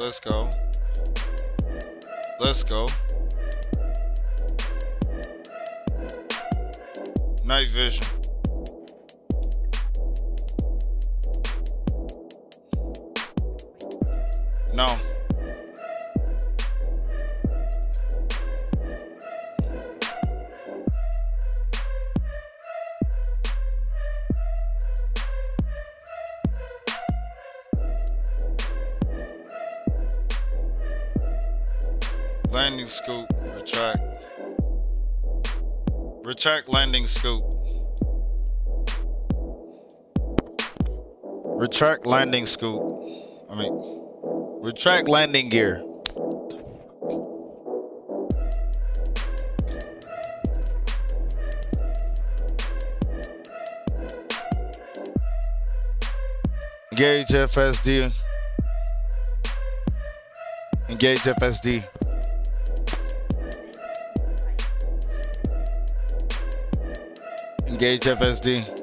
Let's go. Let's go. Night vision. No. Landing scoop, retract. Retract landing scoop. Retract landing scoop. Retract landing gear. Gauge FSD. Engage FSD. Engage FSD.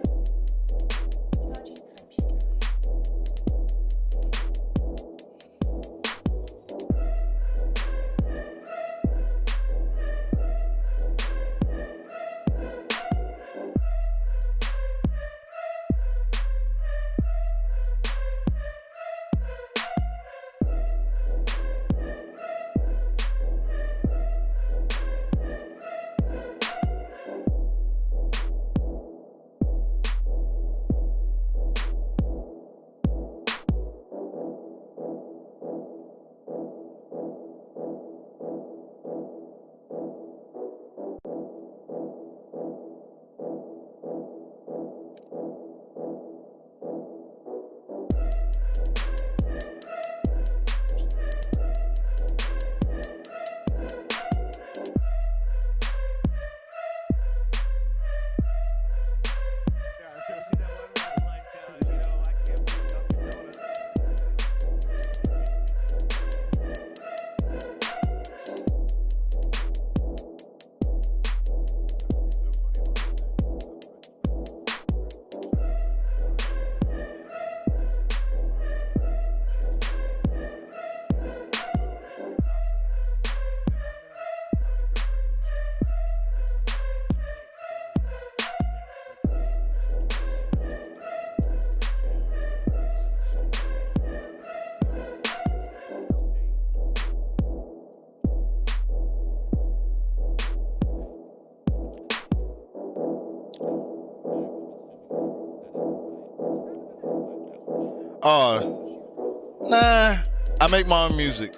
Oh, nah. I make my own music.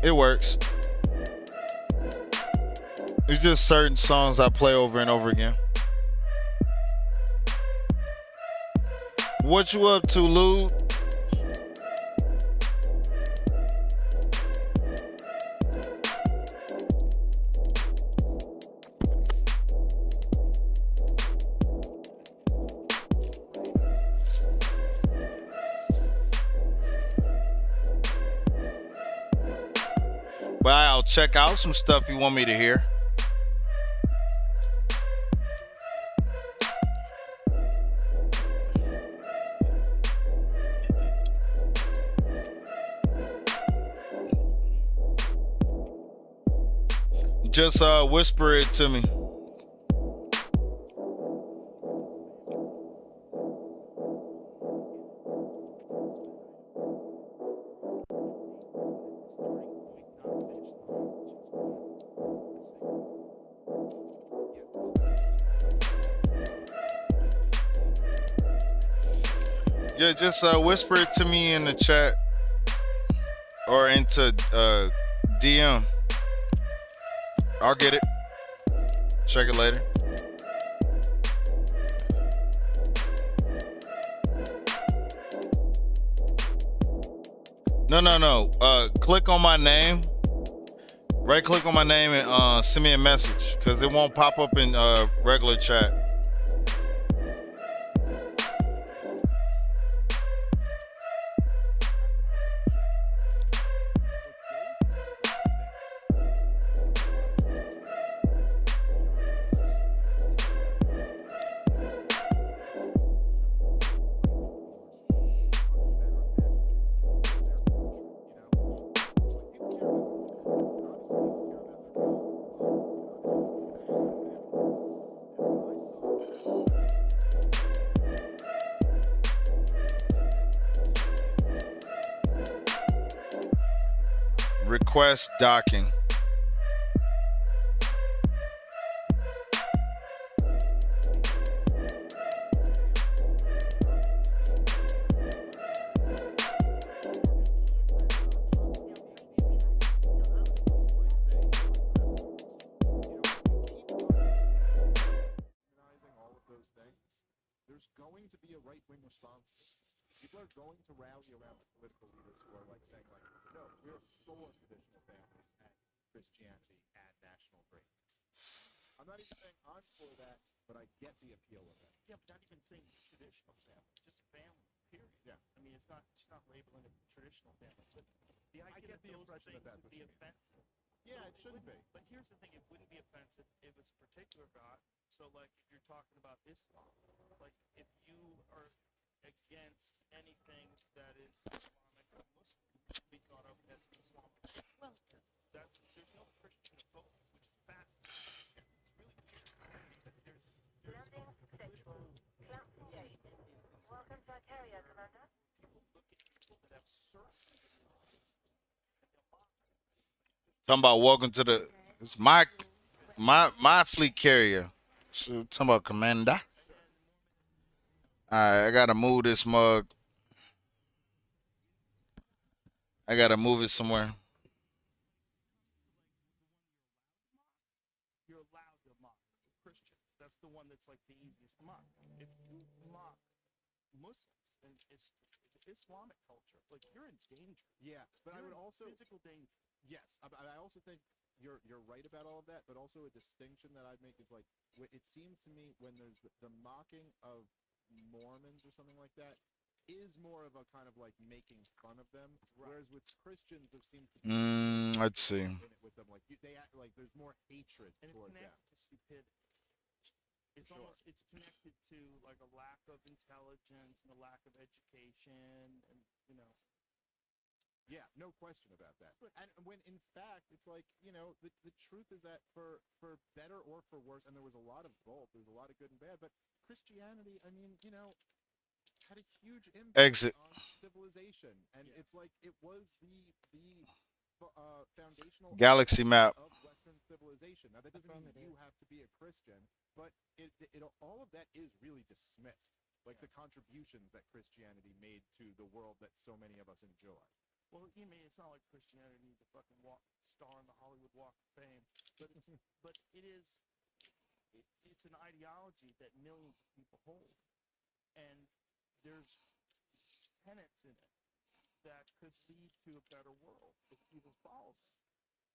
It works. It's just certain songs I play over and over again. What you up to, Lou? But I'll check out some stuff you want me to hear. Just whisper it to me. Yeah, just whisper it to me in the chat or into DM. I'll get it. Check it later. No. Click on my name. Right click on my name and send me a message because it won't pop up in regular chat. Request docking. There's going to be a right-wing response. People are going to rally around the political leaders who are like saying, like, no, we're for traditional families and Christianity and national greatness. I'm not even saying I'm for that, but I get the appeal of it. Yeah, but not even saying traditional family, just family, period. Yeah. I mean, it's not labeling it traditional family, but The I idea get that the those impression things that that's would what be she means. offensive. Yeah, it So shouldn't be. But here's the thing: it wouldn't be offensive if it was a particular God. So, like, if you're talking about Islam, like, if you are against anything that is Islamic or Muslim, be thought of as Islamic. Well, there's no Christian vote, which is fascinating. It's really weird because there's literal Welcome to Ontario, Commander. people look at people that have certain and they'll mock them. Talking about welcome to the. It's my fleet carrier. So talking about commander. All right, I gotta move this mug. I gotta move it somewhere. You're allowed to mock Christians. That's the one that's like the easiest to mock. If you mock Muslims and it's Islamic culture, like you're in danger. Yeah, but I You're would in also physical danger. yes, I also think you're right about all of that, but also a distinction that I'd make is like it seems to me when there's the mocking of Mormons or something like that is more of a kind of like making fun of them, whereas with Christians there seems to be Let's see. in it with them like they act like there's more hatred And it's toward them. connected to stupidity. It's Sure. almost it's connected to like a lack of intelligence and a lack of education and Yeah, no question about that. And when in fact it's like, the truth is that for better or for worse, and there was a lot of both, there's a lot of good and bad, but Christianity, I mean, had a huge impact Exit. on civilization. And it's like it was the foundational Galaxy map. of Western civilization. Now that doesn't mean you have to be a Christian, but it all of that is really dismissed. Like the contributions that Christianity made to the world that so many of us enjoy. well, you mean it's not like Christianity needs a fucking star on the Hollywood Walk of Fame, but it's an ideology that millions of people hold, and there's tenets in it that could lead to a better world if people follow them.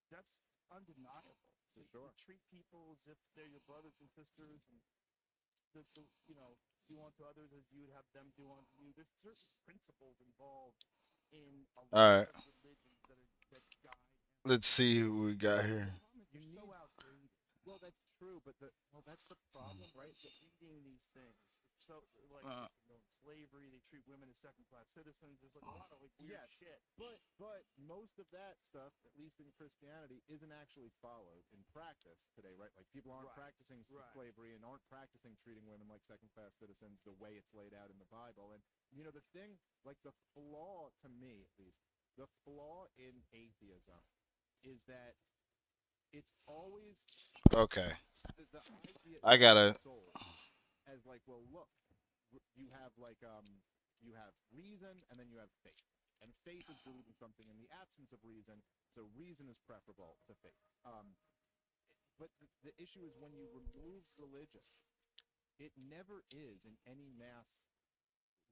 That's undeniable. For sure. To treat people as if they're your brothers and sisters, and do unto others as you would have them do unto you. There's certain principles involved in a All lot right. of religions that guide. Let's see who we got here. You're so outdated. Well, that's true, but that's the problem, right? Reading these things, it's so like slavery. They treat women as second-class citizens. There's like a lot of like weird Yes. shit. But most of that stuff, at least in Christianity, isn't actually followed in practice today, right? Like people aren't Right. practicing Right. slavery and aren't practicing treating women like second-class citizens the way it's laid out in the Bible. And the thing, like the flaw to me, at least, the flaw in atheism is that it's always Okay. the idea I gotta- is sold as like, well, look, you have like you have reason and then you have faith, and faith is believing something in the absence of reason, so reason is preferable to faith. But the issue is when you remove religion, it never is in any mass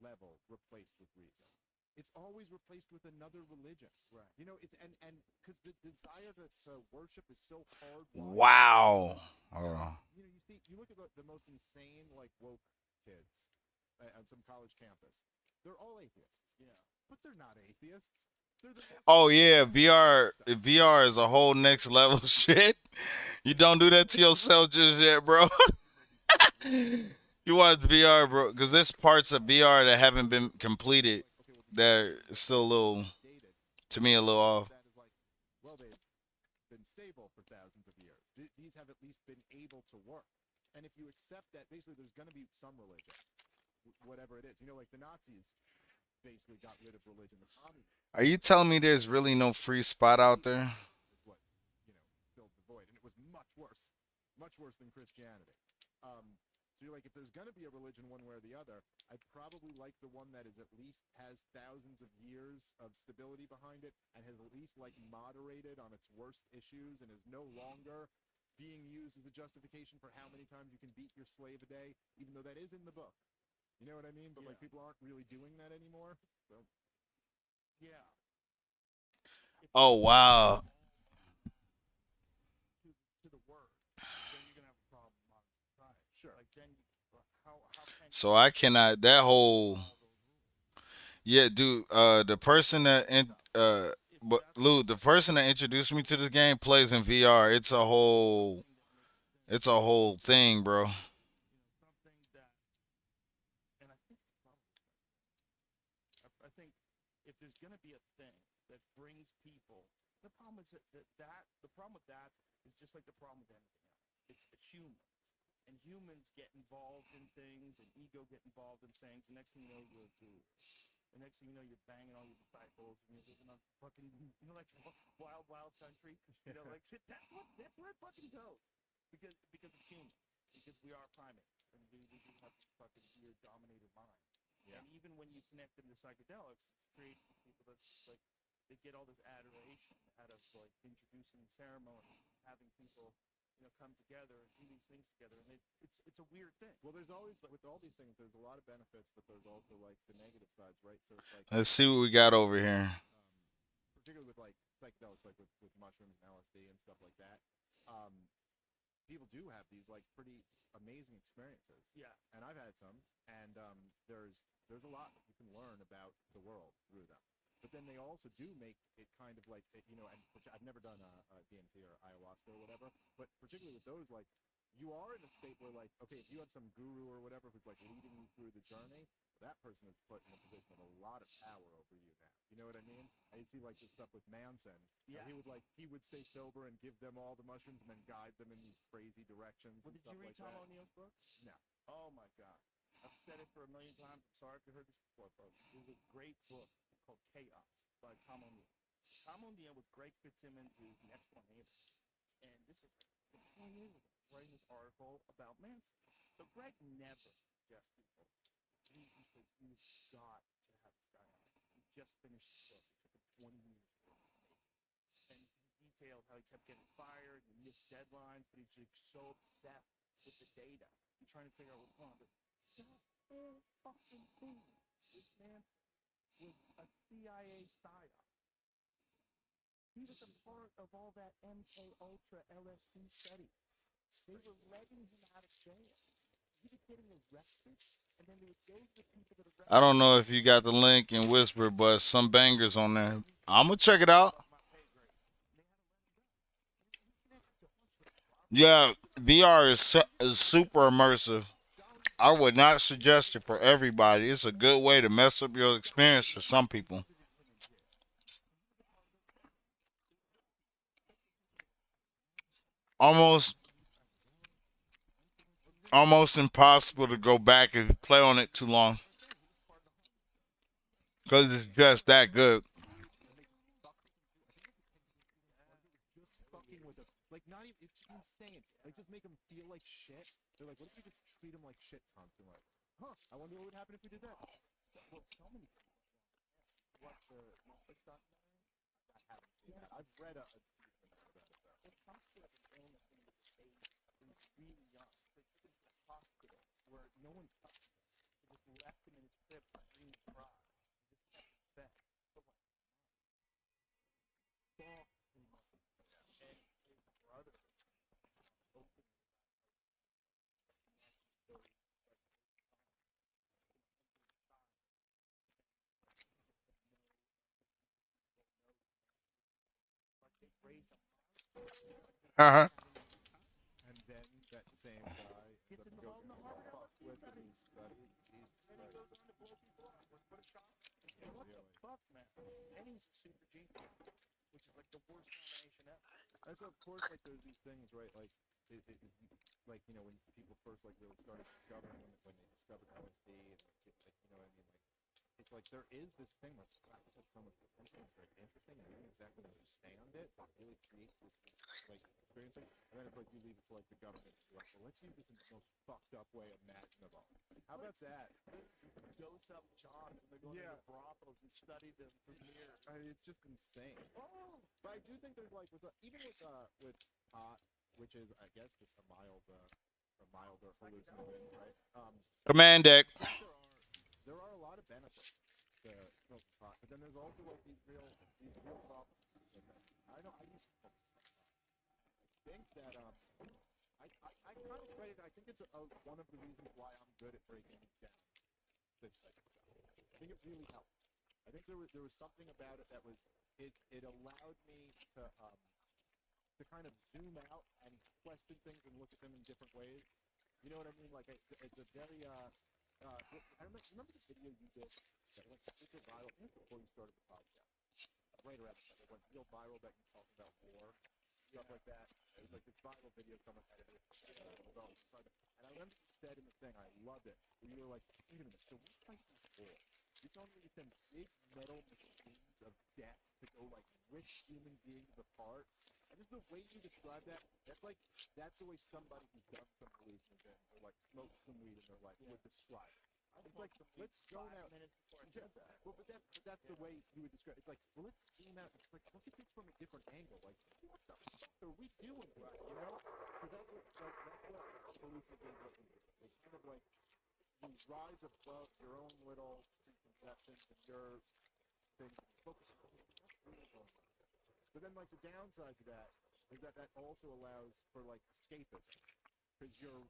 level replaced with reason. It's always replaced with another religion. Right. It's and because the desire to worship is so hard. Wow. Hold on. You look at the most insane like woke kids on some college campus. They're all atheists. Yeah. But they're not atheists. They're the most Oh yeah, VR is a whole next level shit. You don't do that to yourself just yet, bro. You watch VR, bro, because there's parts of VR that haven't been completed that are still a little, dated. to me, a little off. That is like, well, they've been stable for thousands of years. These have at least been able to work. And if you accept that, basically, there's going to be some religion, whatever it is. Like the Nazis basically got rid of religion. The communists Are you telling me there's really no free spot out there? is what filled the void, and it was much worse than Christianity. So you're like, if there's going to be a religion one way or the other, I'd probably like the one that is at least has thousands of years of stability behind it and has at least like moderated on its worst issues and is no longer being used as a justification for how many times you can beat your slave a day, even though that is in the book. You know what I mean? But like people aren't really doing that anymore. So Yeah. Oh wow. To the word, then you're gonna have a problem on society. Sure. Like then, how can So I cannot. That whole. follow those rules? Yeah, dude. The person that But Lou, the person that introduced me to this game plays in VR. It's a whole thing, bro. something that, and I think I think if there's going to be a thing that brings people, the problem is that the problem with that is just like the problem with anything else. It's humans, and humans get involved in things, and ego get involved in things. And next thing you know, you're a guru. The next thing you know, you're banging all your disciples, and you're living on fucking, like wild, wild country. Like that's where it fucking goes, because of humans, because we are primates, and we do have this fucking weird dominator mind. Yeah. And even when you connect them to psychedelics, it creates these people that's just like they get all this adoration out of like introducing ceremonies, having people, come together and do these things together, and it's a weird thing. Well, there's always with all these things, there's a lot of benefits, but there's also like the negative sides, right? So it's like, Let's see what we got over here. particularly with like psychedelics, like with mushrooms and LSD and stuff like that. Um, People do have these like pretty amazing experiences. Yeah. And I've had some, and there's a lot that you can learn about the world through them. But then they also do make it kind of like and which I've never done a DMT or ayahuasca or whatever, but particularly with those, like you are in a state where like, okay, if you have some guru or whatever who's like leading you through the journey, that person is put in a position of a lot of power over you now. You know what I mean? And you see like this stuff with Manson. Yeah. He would stay sober and give them all the mushrooms and then guide them in these crazy directions. Well, and did you stuff read like Tom that. O'Neill's book? No. Oh my God. I've said it for a million times. I'm sorry if you heard this before, folks. There's a great book called Chaos by Tom O'Neill. Tom O'Neill was Greg Fitzsimmons' next door neighbor. And this is like 20 years ago, writing this article about Manson. So Greg never suggests people. He says, you've got to have this guy on. He just finished the book. It took him 20 years to write. And he detailed how he kept getting fired and missed deadlines, but he's like so obsessed with the data and trying to figure out what's going on. But that whole fucking thing with Manson was a CIA psyop. He was a part of all that MK Ultra LSD study. They were letting him out of jail. He was getting arrested, and then they would go to the people that arrested I don't know if you got the link in Whisper, but some bangers on there. I'm gonna check it out. Yeah, VR is super immersive. I would not suggest it for everybody. It's a good way to mess up your experience for some people. Almost almost impossible to go back if you play on it too long because it's just that good. Just fucking with them. Like, not even, it's insane. Like, just make them feel like shit. They're like, what if we just treat them like shit constantly? Huh, I wonder what would happen if we did that. Well, so many people. What the Netflix documentary? I haven't seen that. I've read a decent amount about it, though. It comes to like an illness in this age, and he's really young. They took him to a hospital where no one touched him. They just left him in his crib to dream and cry. He just kept his bed for like fuck me. And his brother opened raised him. Uh-huh. And then that same guy Gets that goes involved in the Harvard fuck LSD with studies. these studies. Jesus And he goes Christ. on to blow people up. What a shock. And what Really. the fuck, man? And he's a super genius, which is like the worst combination ever. And so, of course, like, there's these things, right? Like, like, when people first, like, really started discovering, when they discovered LSD, and, like, you know what I mean? Like, it's like there is this thing like, wow, this has so much potential. It's very interesting, and you don't exactly understand it. It really creates this like experiencing, and then it's like you leave it to like the government to be like, well, let's use this in the most fucked up way imaginable. How about that? Dose up Johns and they're going Yeah. to brothels and study them for years. I mean, it's just insane. Oh, But I do think there's like even with pot, which is I guess just a milder hallucinogen, right? Command deck. There are a lot of benefits to smoking pot, but then there's also like these real problems. I know I used to smoke pot. I think that I kind of credit. I think it's one of the reasons why I'm good at breaking down this type of stuff. I think it really helps. I think there was something about it that was it allowed me to kind of zoom out and question things and look at them in different ways. You know what I mean? Like it's a very I remember the video you did that went super viral before you started the podcast. Right around the time it went real viral that you talked about war, stuff like that. It was like this viral video someone edited. And I remember you said in the thing, I loved it, where you were like, wait a minute, so what fights this war? You told me you send big metal machines of death to go like rip human beings apart. And just the way you describe that, that's the way somebody who's done some hallucinogen or like smoked some weed in their life would describe it. It's like, let's zone out. Well, but that's the way you would describe it. It's like, well, let's zoom out. It's like, look at this from a different angle. Like, what the fuck are we doing right? You know? So that's what hallucinogens are. It's kind of like you rise above your own little preconceptions and your things and focus on what's really going on. But then, like, the downside to that is that also allows for, like, escapism. Because you're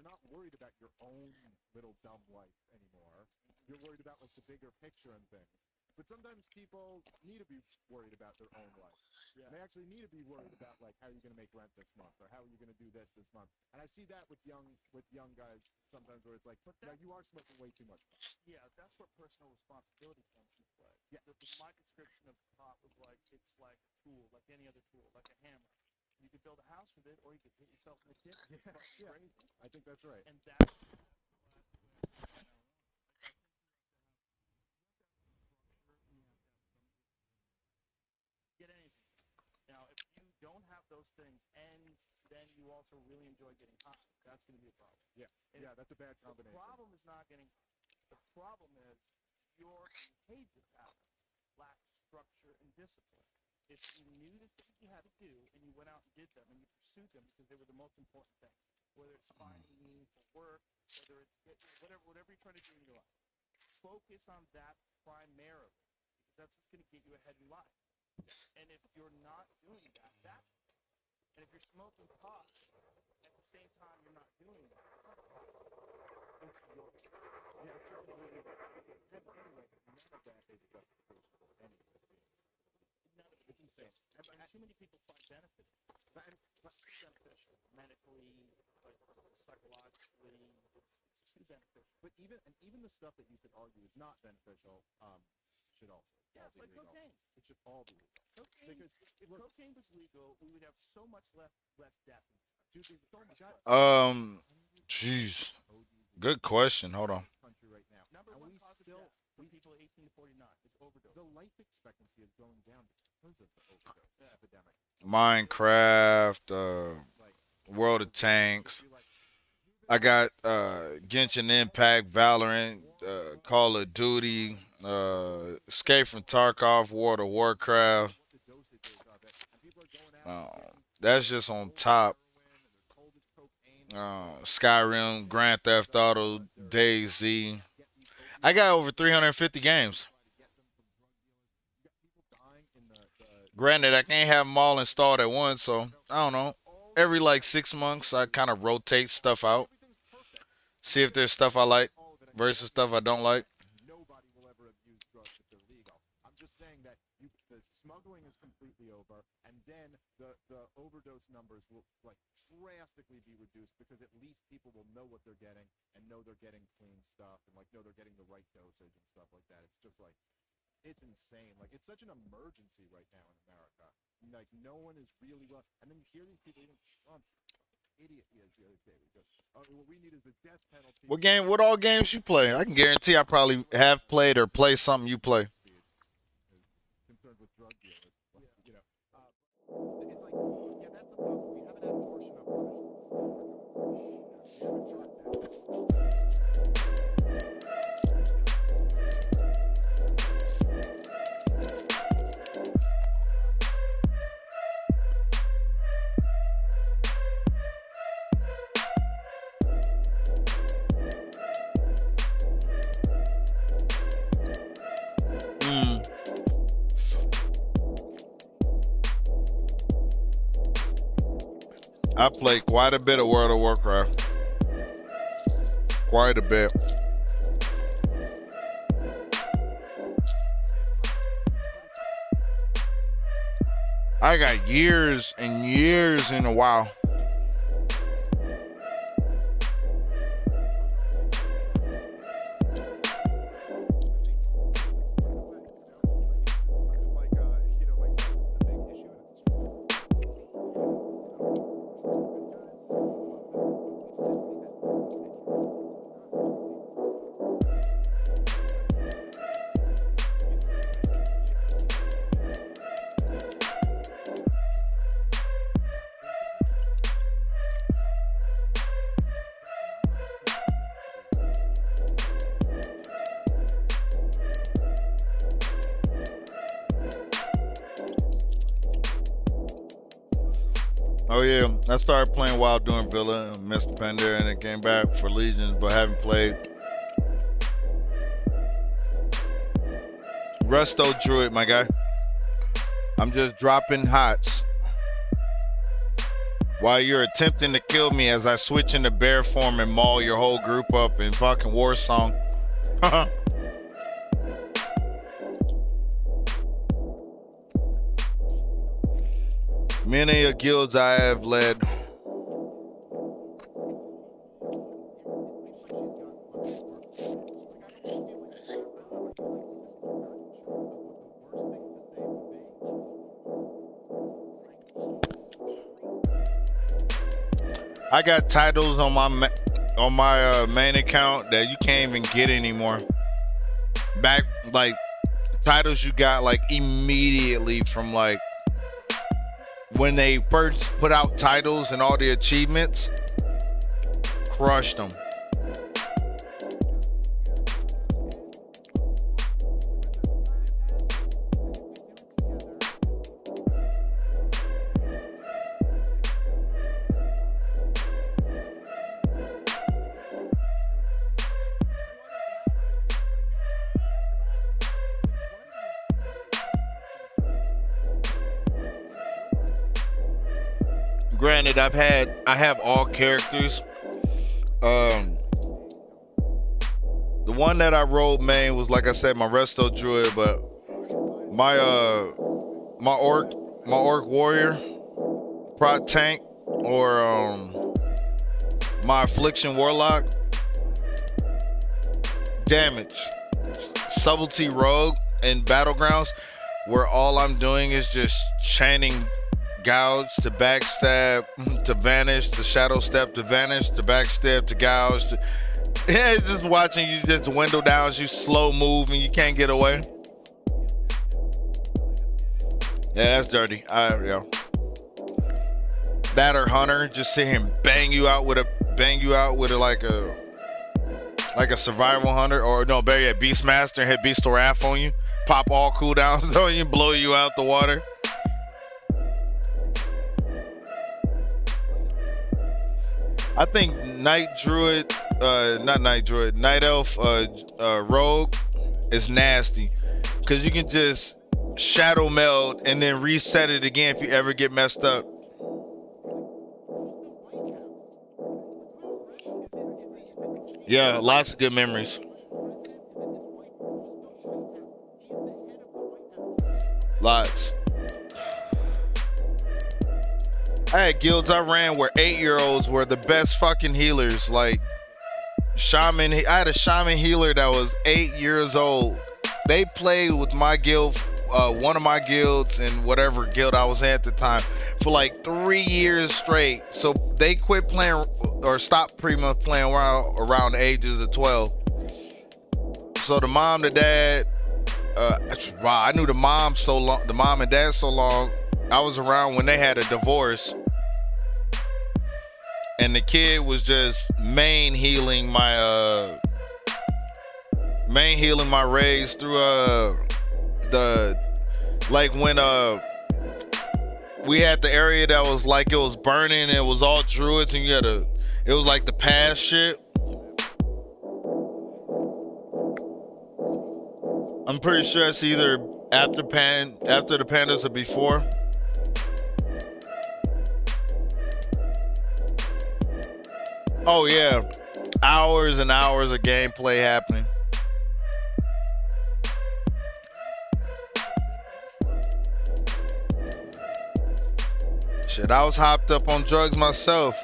not worried about your own little dumb life anymore. You're worried about, like, the bigger picture and things. But sometimes people need to be worried about their own life. Yeah. And they actually need to be worried about, like, how are you going to make rent this month? Or how are you going to do this month? And I see that with young guys sometimes where it's like, but you are smoking way too much. Yeah, that's where personal responsibility comes into play. Yeah. My description of pot was like, it's like a tool, like any other tool, like a hammer. You could build a house with it, or you could hit yourself in the dick. Yeah. Crazy. I think that's right. And that's get anything. Now, if you don't have those things, and then you also really enjoy getting high, that's going to be a problem. Yeah, yeah, that's a bad combination. The problem is not getting. The problem is your behavior pattern lacks structure and discipline. If you knew the things you had to do, and you went out and did them, and you pursued them because they were the most important thing, whether it's finding meaningful work, whether it's whatever you're trying to do in your life, focus on that primarily, because that's what's going to get you ahead in life. And if you're not doing that, and if you're smoking pot, at the same time you're not doing that, it's not pot. It's your yeah, it's certainly anyway, none of that is justification for anything. It's insane. And too many people find benefit. It's beneficial, medically, like, psychologically, it's too beneficial. But even the stuff that you could argue is not beneficial should also. Yeah, it's like legal. cocaine. It should all be legal. Cocaine, if cocaine was legal, we would have so much less death. Dude, there's so much. Jeez. Good question. Hold on. Country right now. Number one cause of death for people 18 to 49 is overdose. The life expectancy is going down because of the overdose epidemic. Minecraft, World of Tanks. I got Genshin Impact, Valorant, Call of Duty, Escape from Tarkov, World of Warcraft. That's just on top. Skyrim, Grand Theft Auto, DayZ. I got over 350 games. Granted, I can't have them all installed at once, so I don't know. Every like 6 months, I kind of rotate stuff out. See if there's stuff I like versus stuff I don't like. Nobody will ever abuse drugs if they're legal. I'm just saying that the smuggling is completely over, and then the overdose numbers will like drastically be reduced because at least people will know what they're getting and know they're getting clean stuff and like know they're getting the right dosage and stuff like that. It's just like it's insane. Like it's such an emergency right now in America. Like no one is really well, and then you hear these people even Trump. Idiot he is the other day. What we need is the death penalty. What all games you play? I can guarantee I probably have played or play something you play. Concerned with drug dealers, you know. It's like, yeah, that's the problem. We haven't had abortion up we haven't tried that. I play quite a bit of World of Warcraft. Quite a bit. I got years and years in a while. Oh yeah, I started playing WoW during Villa, missed the Pender, and then came back for Legions, but haven't played. Resto Druid, my guy. I'm just dropping hots while you're attempting to kill me as I switch into bear form and maul your whole group up in fucking war song. Many a guilds I have led. I got titles on my main account that you can't even get anymore. Back like titles you got like immediately from like when they first put out titles and all the achievements, crushed them. Granted, I have all characters. The one that I rolled main was, like I said, my Resto Druid, but my orc warrior, prot tank, or my affliction warlock, damage, subtlety rogue, and battlegrounds, where all I'm doing is just chaining gouge to backstab to vanish to shadow step to vanish to backstab to gouge to, yeah, it's just watching you just window down, you slow move and you can't get away. Yeah, that's dirty. Yeah. That or Hunter, just sit here and bang you out with a like a survival Hunter, or no, better yet, Beastmaster, hit Beast of Wrath on you, pop all cooldowns on you, blow you out the water. I think Night Elf Rogue is nasty because you can just shadow meld and then reset it again if you ever get messed up. Yeah, lots of good memories. Lots. I had guilds I ran where 8-year-olds were the best fucking healers. Like shaman, I had a shaman healer that was 8 years old. They played with my guild, one of my guilds in whatever guild I was in at the time, for like 3 years straight. So they quit playing or stopped pretty much playing around the ages of 12. So the mom, the dad, wow, I knew the mom so long, the mom and dad so long. I was around when they had a divorce, and the kid was just main healing my raids through the, like when we had the area that was like it was burning and it was all druids and it was like the past shit. I'm pretty sure it's either after the pandas or before. Oh yeah, hours and hours of gameplay happening. Shit, I was hopped up on drugs myself.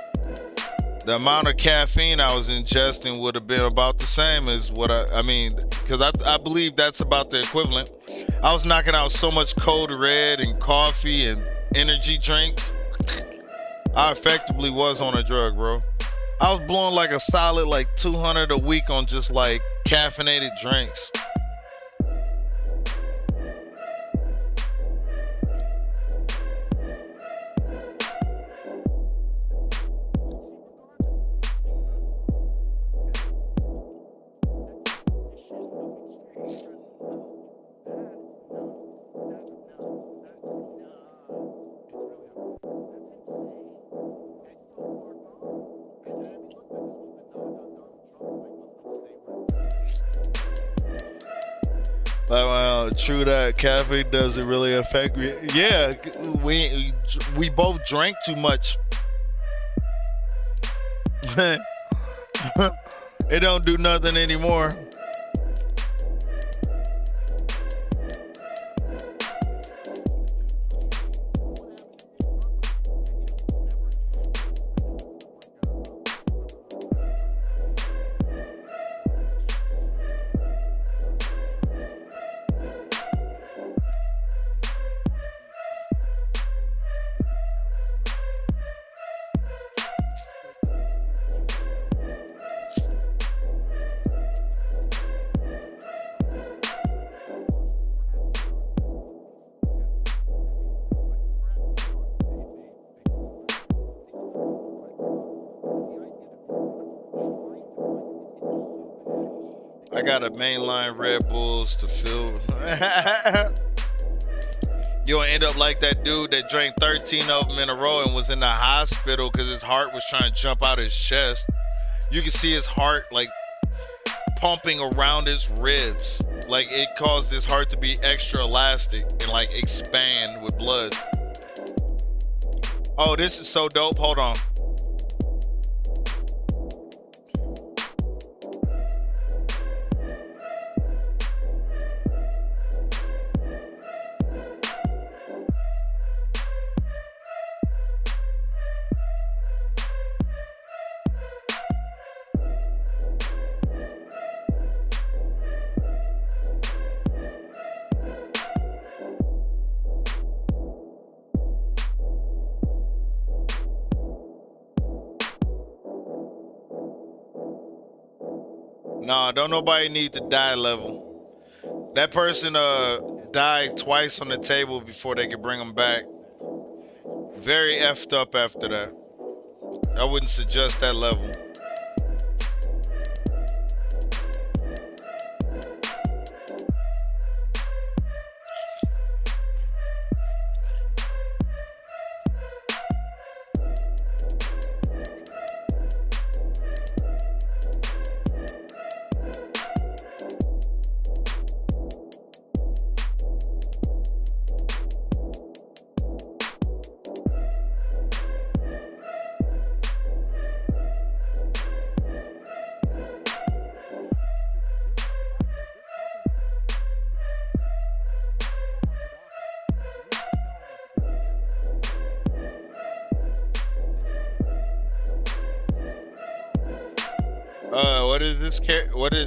The amount of caffeine I was ingesting would have been about the same as what I mean, because I believe that's about the equivalent. I was knocking out so much Code Red and coffee and energy drinks. I effectively was on a drug, bro. I was blowing like a solid like 200 a week on just like caffeinated drinks. Like, well, true that caffeine doesn't really affect me. Yeah, we both drank too much. It don't do nothing anymore. I got a mainline Red Bulls to fill. You'll end up like that dude that drank 13 of them in a row and was in the hospital because his heart was trying to jump out his chest. You can see his heart like pumping around his ribs. Like it caused his heart to be extra elastic and like expand with blood. Oh, this is so dope. Hold on. Nah, don't nobody need to die level. That person died twice on the table before they could bring them back. Very effed up after that. I wouldn't suggest that level. What is this? What is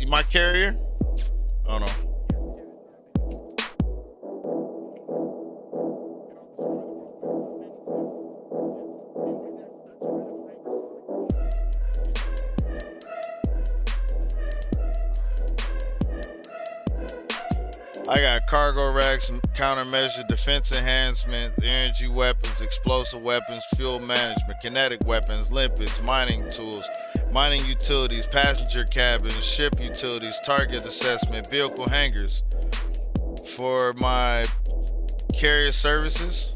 my carrier? Oh no. I got cargo racks, countermeasure, defense enhancement, energy weapons, explosive weapons, fuel management, kinetic weapons, limpets, mining tools, mining utilities, passenger cabins, ship utilities, target assessment, vehicle hangars. For my carrier services,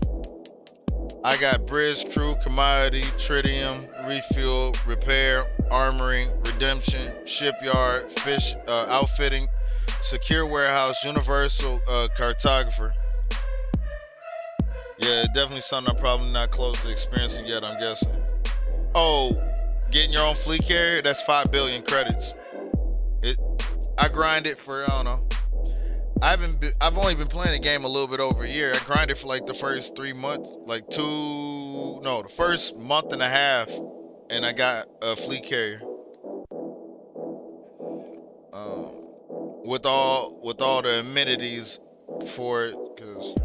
I got bridge crew, commodity, tritium, refuel, repair, armoring, redemption, shipyard, fish outfitting, secure warehouse, universal cartographer. Yeah, definitely something I'm probably not close to experiencing yet, I'm guessing. Oh, getting your own fleet carrier, that's 5 billion credits. I grind it for, I don't know. I've only been playing the game a little bit over a year. I grinded for like the first 3 months, like two, no, the first month and a half, and I got a fleet carrier. Um, with all the amenities for it, cause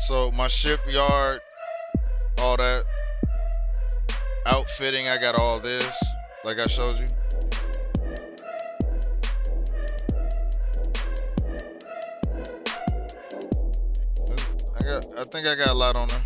so my shipyard, all that outfitting, I got all this, like I showed you. I think I got a lot on there.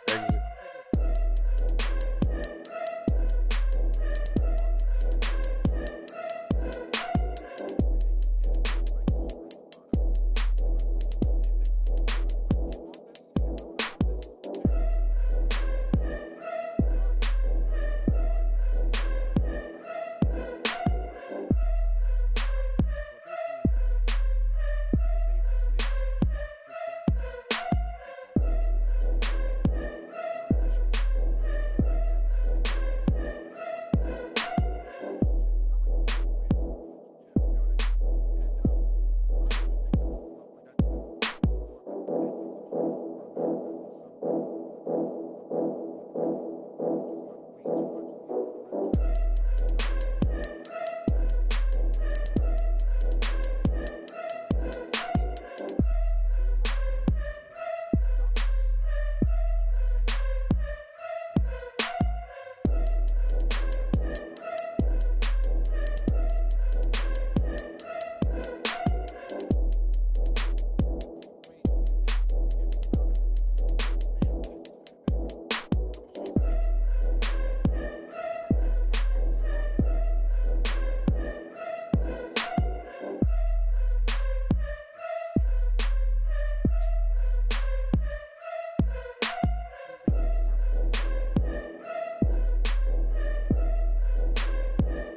Exit.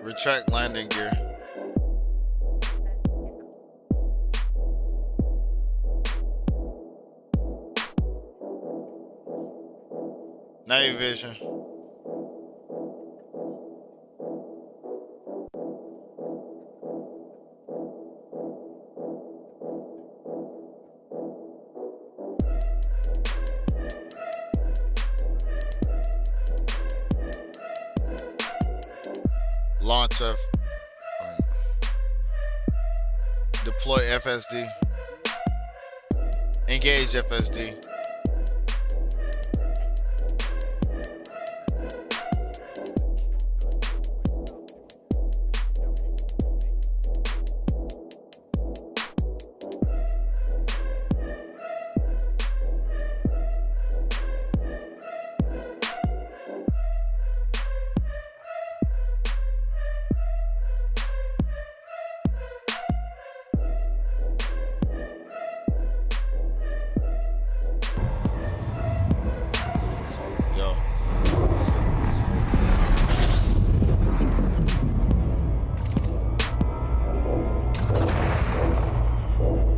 Retract landing gear. Night vision. Launch of deploy FSD. Engage FSD.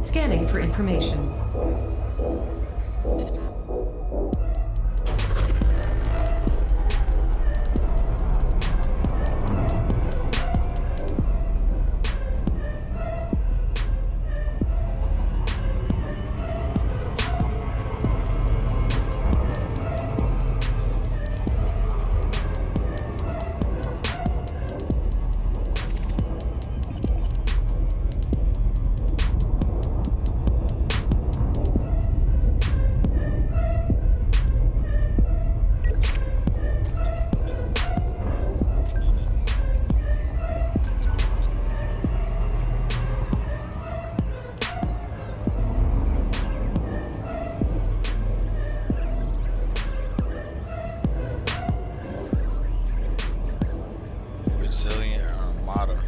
Scanning for information. Brazilian Armada.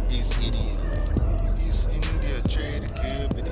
East India trade company.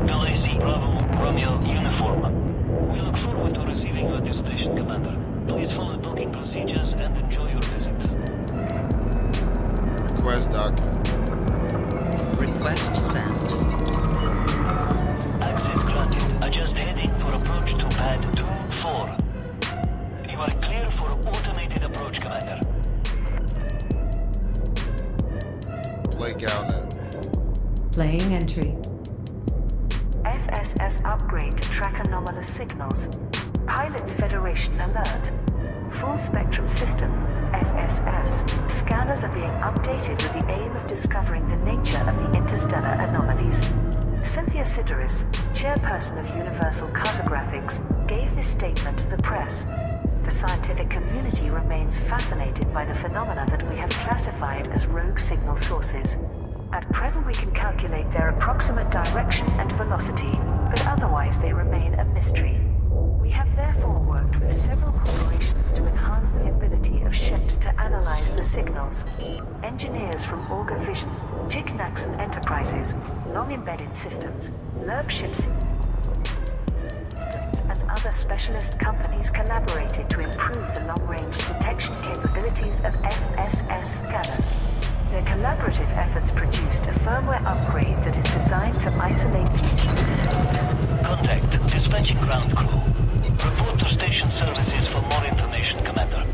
LAC Bravo, Romeo Uniform. We look forward to receiving you at this station, Commander. Please follow the docking procedures and enjoy your visit. Request document. Request sent. Access granted. Adjust heading for approach to pad 2-4. You are clear for automated approach, Commander. Play Galnet. Playing entry. FSS upgrade to track anomalous signals. Pilots Federation alert. Full spectrum system, FSS. Scanners are being updated with the aim of discovering the nature of the interstellar anomalies. Cynthia Sideris, chairperson of Universal Cartographics, gave this statement to the press. The scientific community remains fascinated by the phenomena that we have classified as rogue signal sources. At present we can calculate their approximate direction and velocity, but otherwise they remain a mystery. We have therefore worked with several corporations to enhance the ability of ships to analyze the signals. Engineers from Auger Vision, Chick-Naxon Enterprises, Long Embedded Systems, Lerb Ships and other specialist companies collaborated to improve the long-range detection capabilities of FSS scanners. Their collaborative efforts produced a firmware upgrade that is designed to isolate Contact dispatching ground crew. Report to station services for more information, Commander.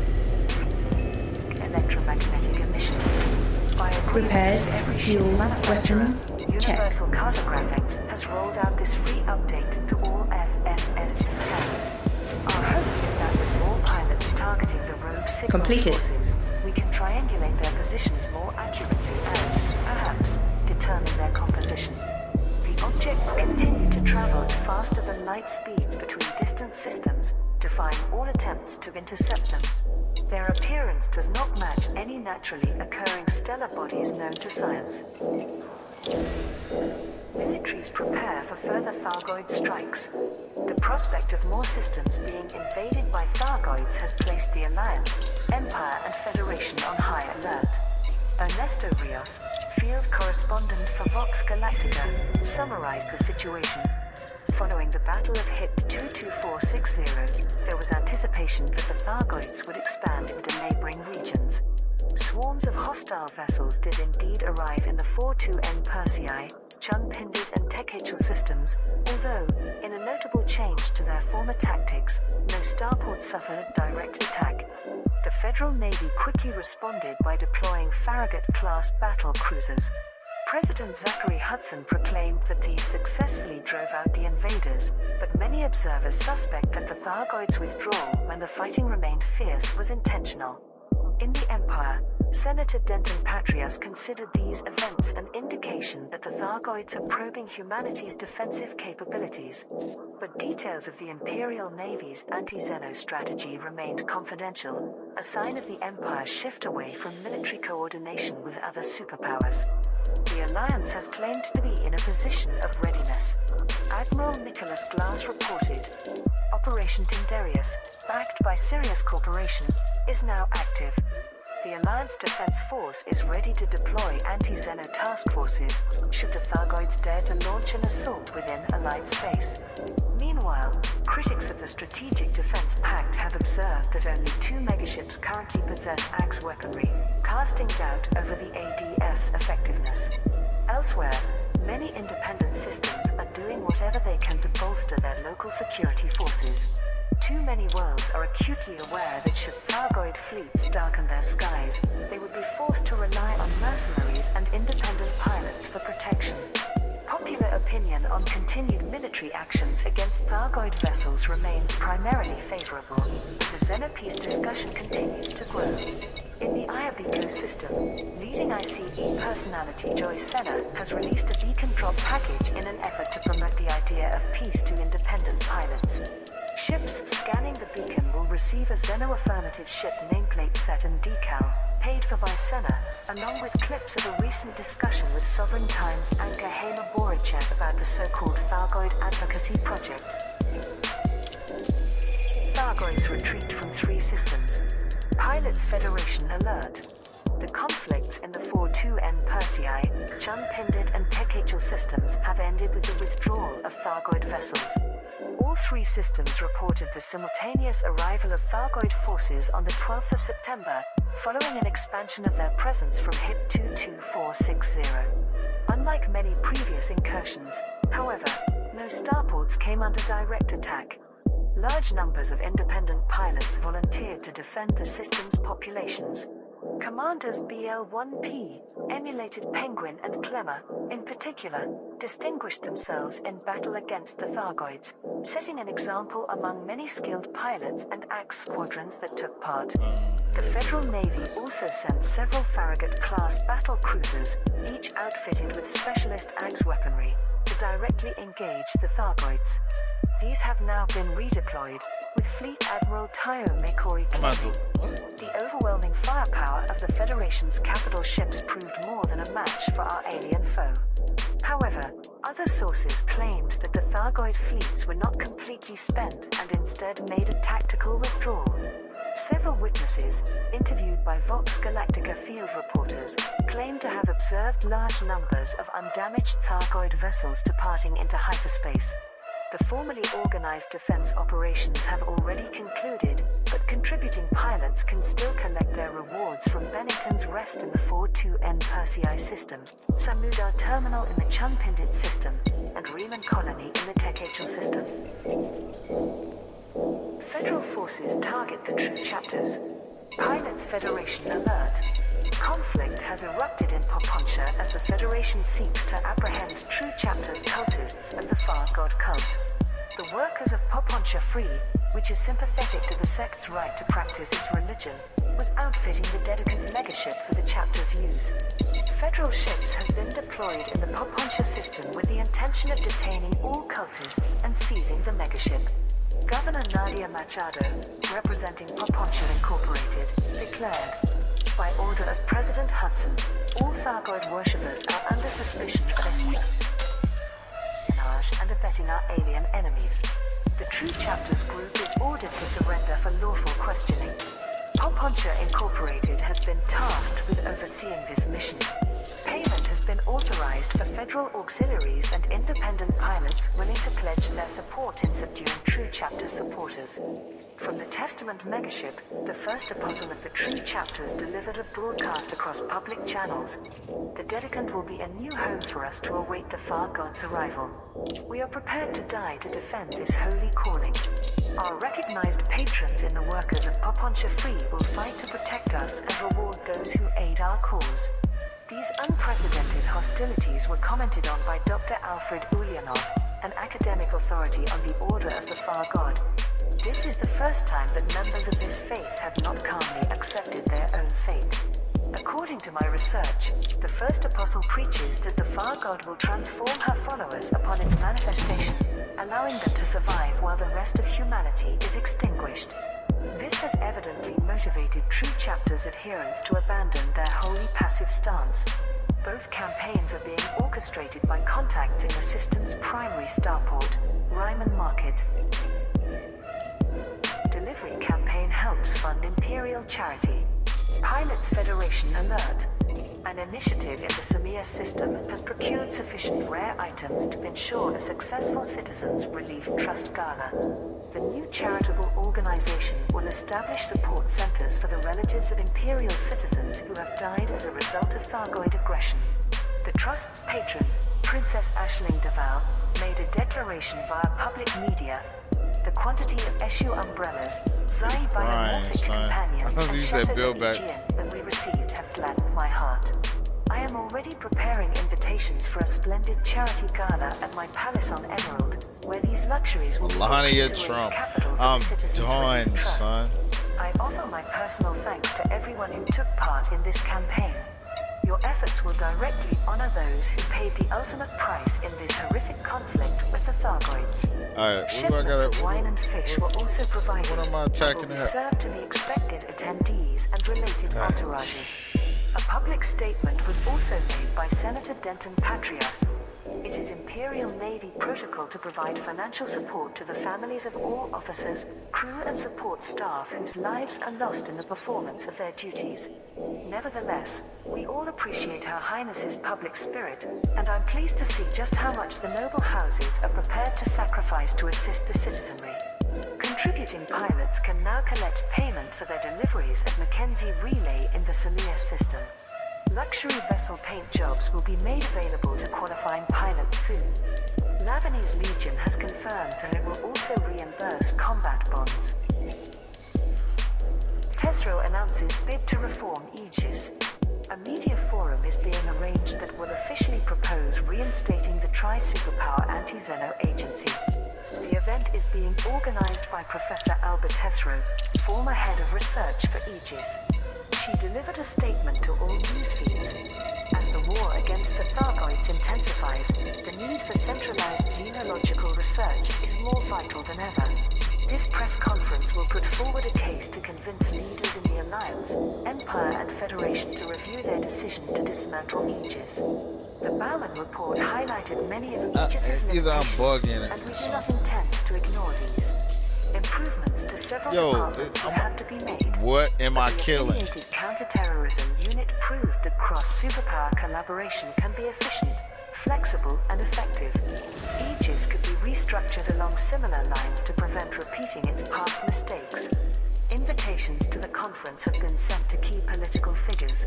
electromagnetic emissions. By agreement Repairs, with every fuel, ship manufacturer, weapons, check. Universal Cartographics has rolled out this free update to all FSS scanners. Our hope is that with more pilots targeting the rogue signal Completed. sources, we can triangulate their positions more accurately and, perhaps, determine their composition. The objects continue to travel at faster than light speeds between distant systems, defying all attempts to intercept them. Their appearance does not match any naturally occurring stellar bodies known to science. Militaries prepare for further Thargoid strikes. The prospect of more systems being invaded by Thargoids has placed the Alliance, Empire and Federation on high alert. Ernesto Rios, field correspondent for Vox Galactica, summarized the situation. Following the Battle of HIP 22460, there was anticipation that the Thargoids would expand into neighboring regions. Swarms of hostile vessels did indeed arrive in the 42N Persei, Chun-Pindit and Tekechal systems, although, in a notable change to their former tactics, no starport suffered direct attack. The Federal Navy quickly responded by deploying Farragut-class battle cruisers. President Zachary Hudson proclaimed that these successfully drove out the invaders, but many observers suspect that the Thargoids' withdrawal when the fighting remained fierce was intentional. In the Empire, Senator Denton Patrias considered these events an indication that the Thargoids are probing humanity's defensive capabilities, but details of the Imperial Navy's anti-Xeno strategy remained confidential, a sign of the Empire's shift away from military coordination with other superpowers. The Alliance has claimed to be in a position of readiness. Admiral Nicholas Glass reported, Operation Tindarius, backed by Sirius Corporation, is now active. The Alliance Defense Force is ready to deploy anti-Xeno task forces should the Thargoids dare to launch an assault within Allied space. Meanwhile, critics of the Strategic Defense Pact have observed that only 2 megaships currently possess Axe weaponry, casting doubt over the ADF's effectiveness. Elsewhere, many independent systems are doing whatever they can to bolster their local security forces. Too many worlds are acutely aware that should Thargoid fleets darken their skies, they would be forced to rely on mercenaries and independent pilots for protection. Popular opinion on continued military actions against Thargoid vessels remains primarily favorable. The Xenopeace discussion continues to grow. In the Eye of the Blue system, leading ICE personality Joy Senna has released a beacon drop package in an effort to promote the idea of peace to independent pilots. Ships scanning the beacon will receive a Xeno-affirmative ship nameplate set and decal, paid for by Senna, along with clips of a recent discussion with Sovereign Times anchor Hamer Borichev about the so-called Thargoid Advocacy Project. Thargoids retreat from 3 systems. Pilots Federation alert. The conflicts in the 4-2N Persei, Chun-Pindit and Tekachel systems have ended with the withdrawal of Thargoid vessels. All 3 systems reported the simultaneous arrival of Thargoid forces on the 12th of September, following an expansion of their presence from HIP 22460. Unlike many previous incursions, however, no starports came under direct attack. Large numbers of independent pilots volunteered to defend the system's populations. Commanders BL-1P, emulated Penguin and Clemmer, in particular, distinguished themselves in battle against the Thargoids, setting an example among many skilled pilots and Axe squadrons that took part. The Federal Navy also sent several Farragut-class battle cruisers, each outfitted with specialist Axe weaponry, to directly engage the Thargoids. These have now been redeployed, with Fleet Admiral Tayo Makori claiming, the overwhelming firepower of the Federation's capital ships proved more than a match for our alien foe. However, other sources claimed that the Thargoid fleets were not completely spent and instead made a tactical withdrawal. Several witnesses, interviewed by Vox Galactica field reporters, claimed to have observed large numbers of undamaged Thargoid vessels departing into hyperspace. The formally organized defense operations have already concluded, but contributing pilots can still collect their rewards from Bennington's Rest in the 4-2N Persei system, Samudar Terminal in the Chun-Pindit system, and Riemann Colony in the Tekachel system. Federal forces target the True Chapters. Pilots Federation alert. Conflict has erupted in Poponcha as the Federation seeks to apprehend True Chapters cultists and the Far God cult. The Workers of Poponcha Free, which is sympathetic to the sect's right to practice its religion, was outfitting the Dedicant megaship for the chapter's use. Federal ships have been deployed in the Poponcha system with the intention of detaining all cultists and seizing the megaship. Governor Nadia Machado, representing Poponcha Incorporated, declared, by order of President Hudson, all Thargoid worshippers are under suspicion of espionage and abetting our alien enemies. The True Chapters group is ordered to surrender for lawful questioning. Poponcha Incorporated has been tasked with overseeing this mission. Payment has been authorized for federal auxiliaries and independent pilots willing to pledge their support in subduing True Chapter supporters. From the Testament megaship, the first apostle of the True Chapters delivered a broadcast across public channels. The Dedicant will be a new home for us to await the Far God's arrival. We are prepared to die to defend this holy calling. Our recognized patrons in the workers of Poponcha Free will fight to protect us and reward those who aid our cause. These unprecedented hostilities were commented on by Dr. Alfred Ulyanov, an academic authority on the Order of the Far God. This is the first time that members of this faith have not calmly accepted their own fate. According to my research, the first apostle preaches that the Far God will transform her followers upon its manifestation, allowing them to survive while the rest of humanity is extinguished. This has evidently motivated True Chapter's adherents to abandon their wholly passive stance. Both campaigns are being orchestrated by contacts in the system's primary starport, Ryman Market. Delivery campaign helps fund Imperial charity. Pilots Federation Alert. An initiative in the Samir system has procured sufficient rare items to ensure a successful Citizens Relief Trust Gala. The new charitable organization will establish support centers for the relatives of Imperial citizens who have died as a result of Thargoid aggression. The Trust's patron, Princess Aisling Deval, made a declaration via public media. The quantity of Eshu umbrellas, Zai biomorphic companions, and use that bill Shepard back. Aegean that we received have gladdened my heart. I am already preparing invitations for a splendid charity gala at my palace on Emerald, where these luxuries will be Melania brought to Trump. a capital for I'm the Citizens done, Relief Trust. son. I offer my personal thanks to everyone who took part in this campaign. Your efforts will directly honor those who paid the ultimate price in this horrific conflict with the Thargoids. Alright, what do I Shipments gotta... of wine and fish were also provided. what am I that attacking will be at? served to the expected attendees and related entourages. A public statement was also made by Senator Denton Patrias. It is Imperial Navy protocol to provide financial support to the families of all officers, crew and support staff whose lives are lost in the performance of their duties. Nevertheless, we all appreciate Her Highness's public spirit, and I'm pleased to see just how much the noble houses are prepared to sacrifice to assist the citizenry. Contributing pilots can now collect payment for their deliveries at Mackenzie Relay in the Samir system. Luxury vessel paint jobs will be made available to qualifying pilots soon. Lavanese Legion has confirmed that it will also reimburse combat bonds. Tesro announces bid to reform Aegis. A media forum is being arranged that will officially propose reinstating the Tri-Superpower Anti-Xeno Agency. The event is being organized by Professor Albert Tesro, former head of research for Aegis. She delivered a statement to all news feeds. As the war against the Thargoids intensifies, the need for centralized xenological research is more vital than ever. This press conference will put forward a case to convince leaders in the Alliance, Empire and Federation to review their decision to dismantle Aegis. The Bauman report highlighted many of Aegis's either I'm limitations, bugging it and we or do not something. intend to ignore these. Improvements to several departments will have to be made. What am I The killing? affiliated counterterrorism unit proved that cross-superpower collaboration can be efficient, flexible, and effective. Aegis could be restructured along similar lines to prevent repeating its past mistakes. Invitations to the conference have been sent to key political figures.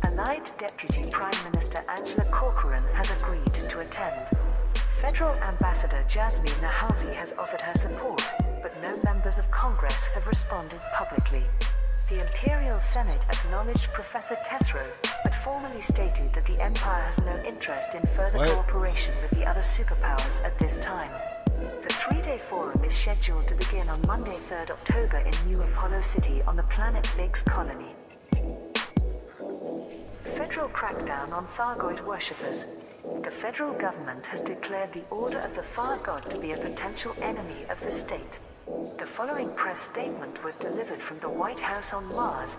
Allied Deputy Prime Minister Angela Corcoran has agreed to attend. Federal Ambassador Jasmine Nahalzi has offered her support, but no members of Congress have responded publicly. The Imperial Senate acknowledged Professor Tesro, but formally stated that the Empire has no interest in further What? cooperation with the other superpowers at this time. The three-day forum is scheduled to begin on Monday, 3rd October in New Apollo City on the planet Biggs colony. Federal crackdown on Thargoid worshippers. The federal government has declared the Order of the Far God to be a potential enemy of the state. The following press statement was delivered from the White House on Mars.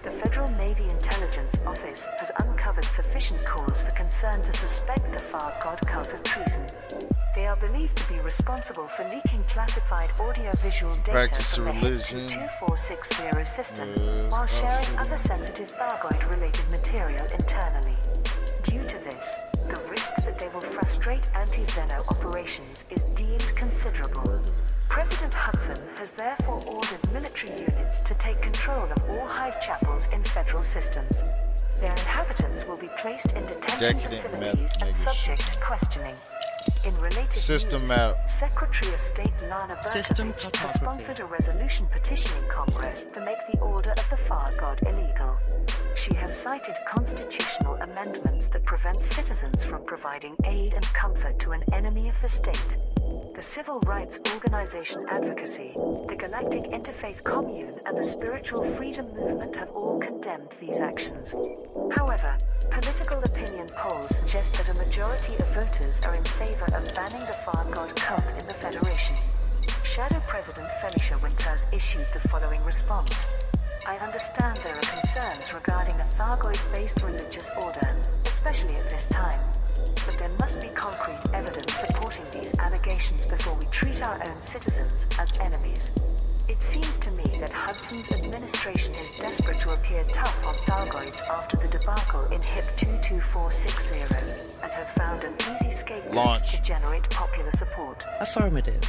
The Federal Navy Intelligence Office has uncovered sufficient cause for concern to suspect the Far God cult of treason. They are believed to be responsible for leaking classified audiovisual data Practice from the religion. 2460 system, Yes, while sharing absolutely. other sensitive Thargoid-related material internally. Due to this, the risk that they will frustrate anti-Xeno operations is deemed considerable. President Hudson has therefore ordered military units to take control of all hive chapels in federal systems. Their inhabitants will be placed in detention Decadent facilities and niggas. subject to questioning. In related System news, map. Secretary of State Lana System Berkovich has cartography. sponsored a resolution petitioning Congress to make the order of the Far God illegal. She has cited constitutional amendments that prevent citizens from providing aid and comfort to an enemy of the state. The civil rights organization Advocacy, the Galactic Interfaith Commune, and the Spiritual Freedom Movement have all condemned these actions. However, political opinion polls suggest that a majority of voters are in favor of banning the Far God cult in the Federation. Shadow President Felicia Winters issued the following response. I understand there are concerns regarding a Thargoid-based religious order, especially at this time. But there must be concrete evidence supporting these allegations before we treat our own citizens as enemies. It seems to me that Hudson's administration is desperate to appear tough on Thargoids after the debacle in HIP 22460 and has found an easy scapegoat Launch. to generate popular support. Affirmative.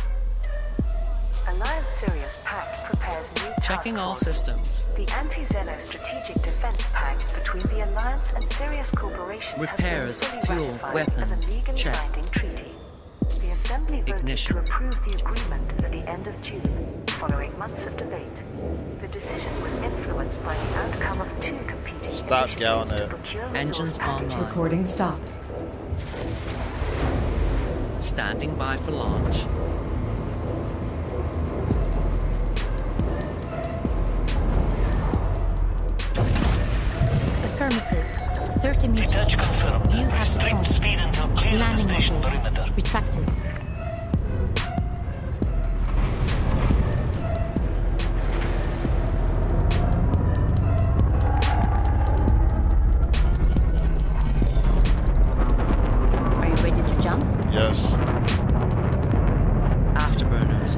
Alliance Sirius Pact prepares new task Checking all force. systems. The Anti-Xeno Strategic Defense Pact between the Alliance and Sirius Corporation Repairs, has been fully fuel, ratified weapons. as a legally Check. binding treaty. The Assembly voted Ignition. to approve the agreement at the end of June, following months of debate. The decision was influenced by the outcome of two competing Stop, initiatives Galnet. to procure resource Engines packages. online. Recording stopped. Standing by for launch. Affirmative. 30 meters. Detach confirmed. You have the Restrict call. speed until clear Landing station modules. perimeter. Retracted. Are you ready to jump? Yes. Afterburners.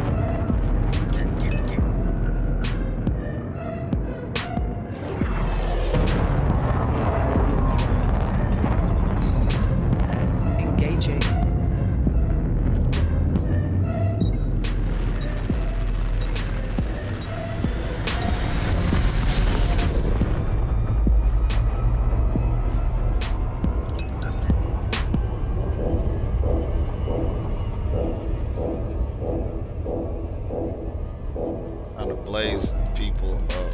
Engaging. Trying to blaze people up.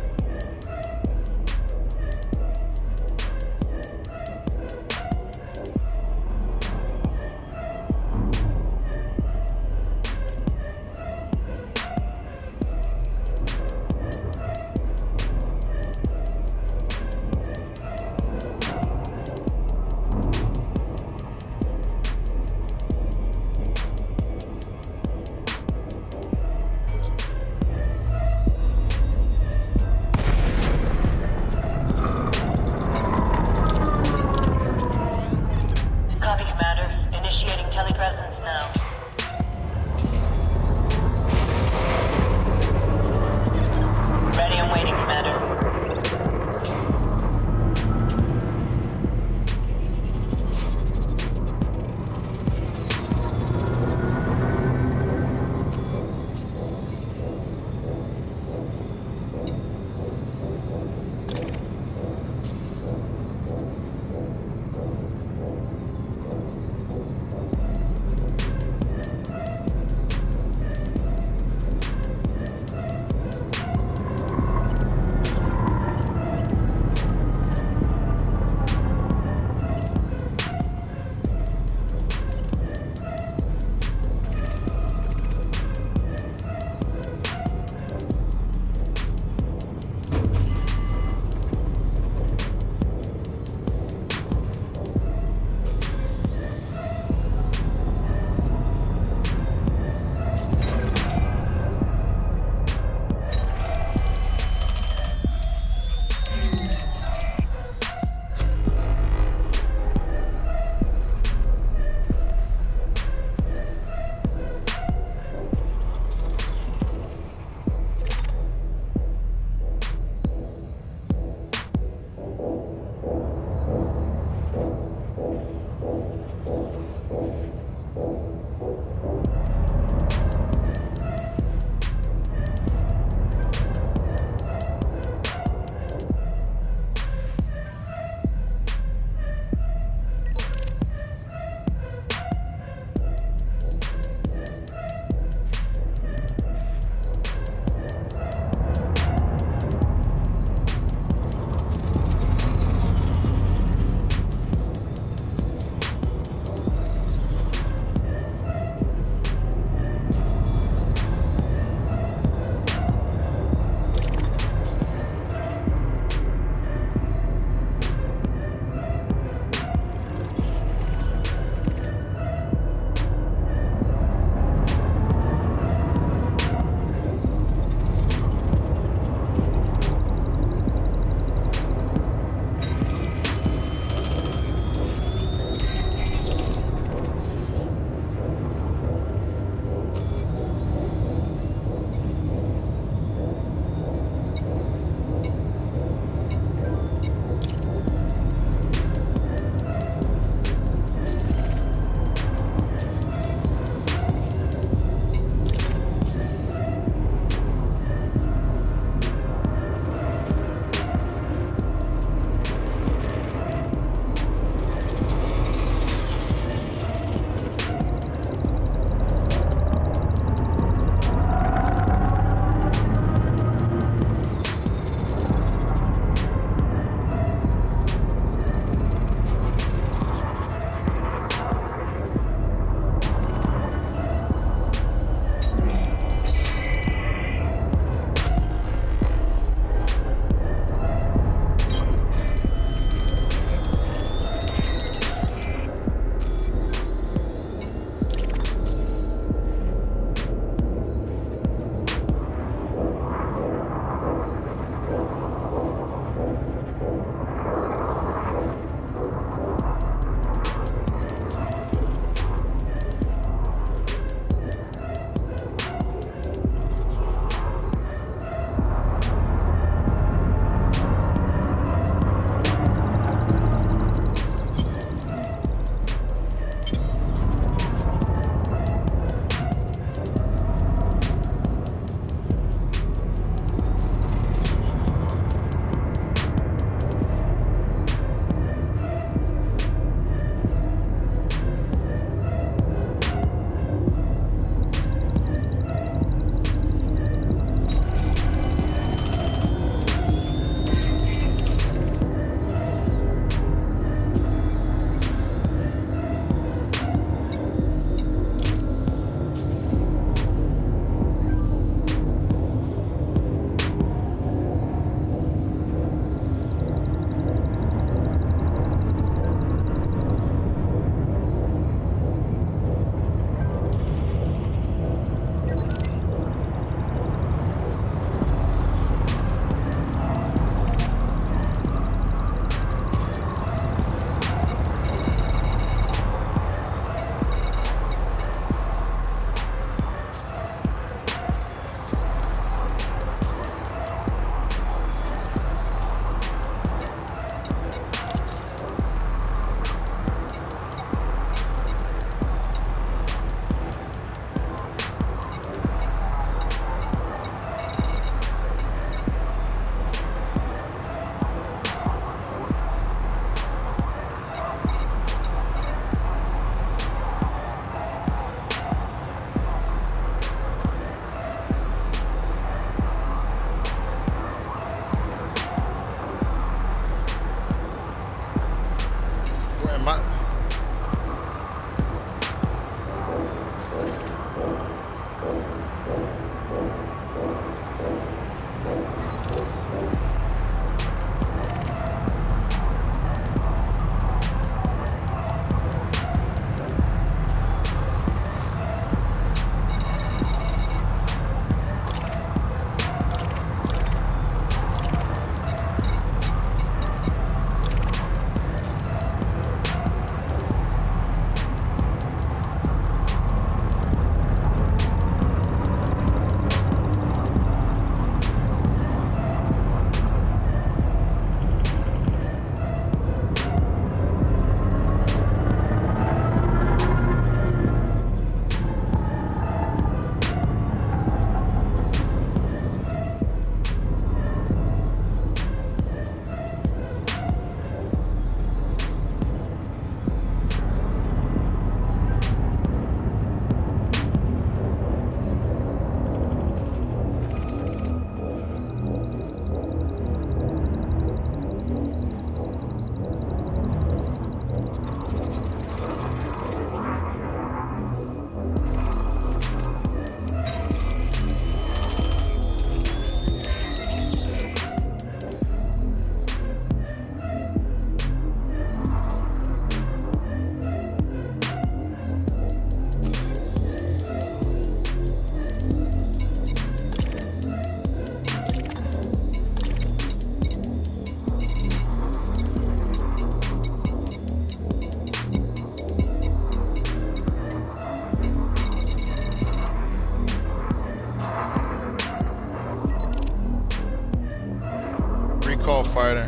Recall fighter.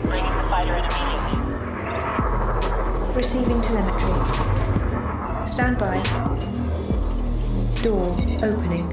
Bringing the fighter in immediately. Receiving telemetry. Stand by. Door opening.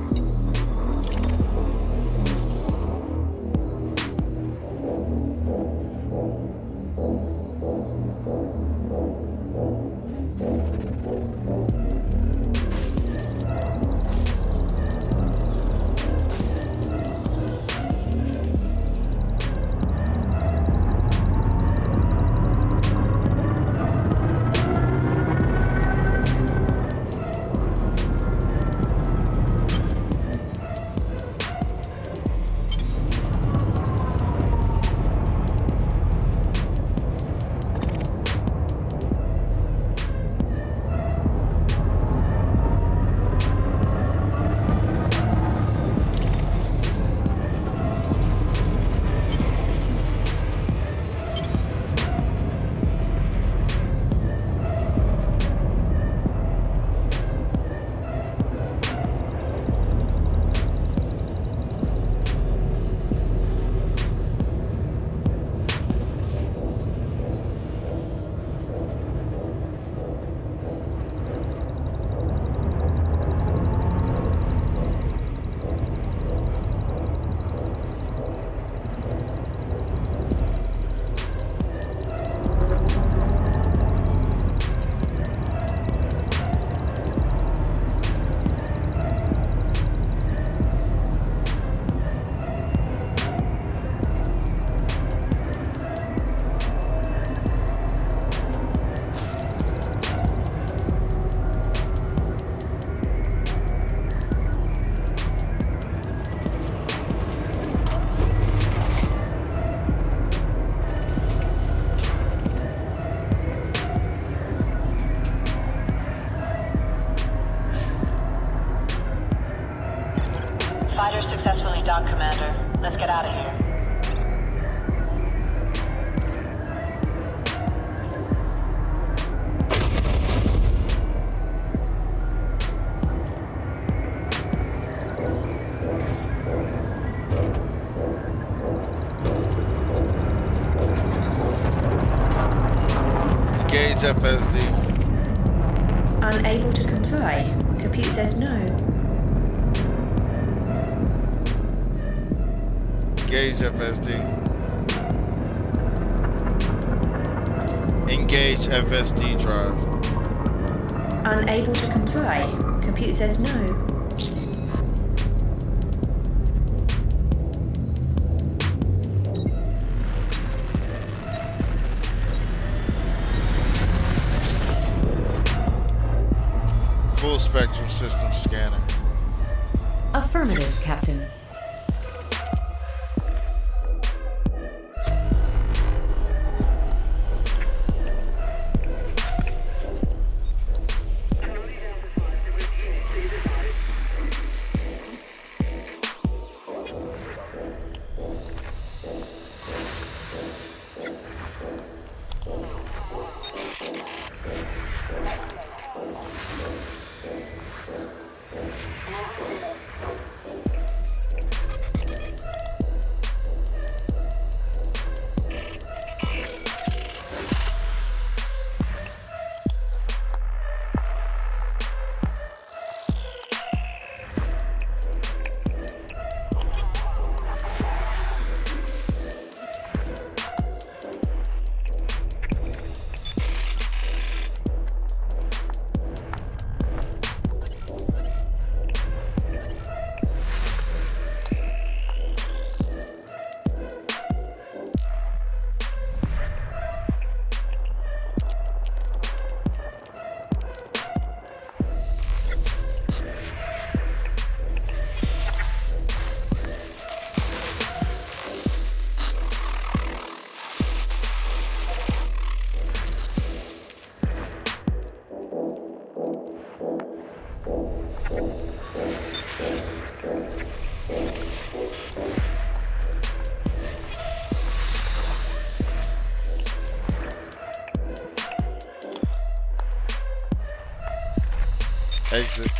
Fighter successfully docked, Commander. Let's get out of here. Engage FSD. Unable to comply. Computer says no. Engage FSD. Engage FSD drive. Unable to comply. Computer says no. Full spectrum system scanner. Affirmative, Captain. Exit.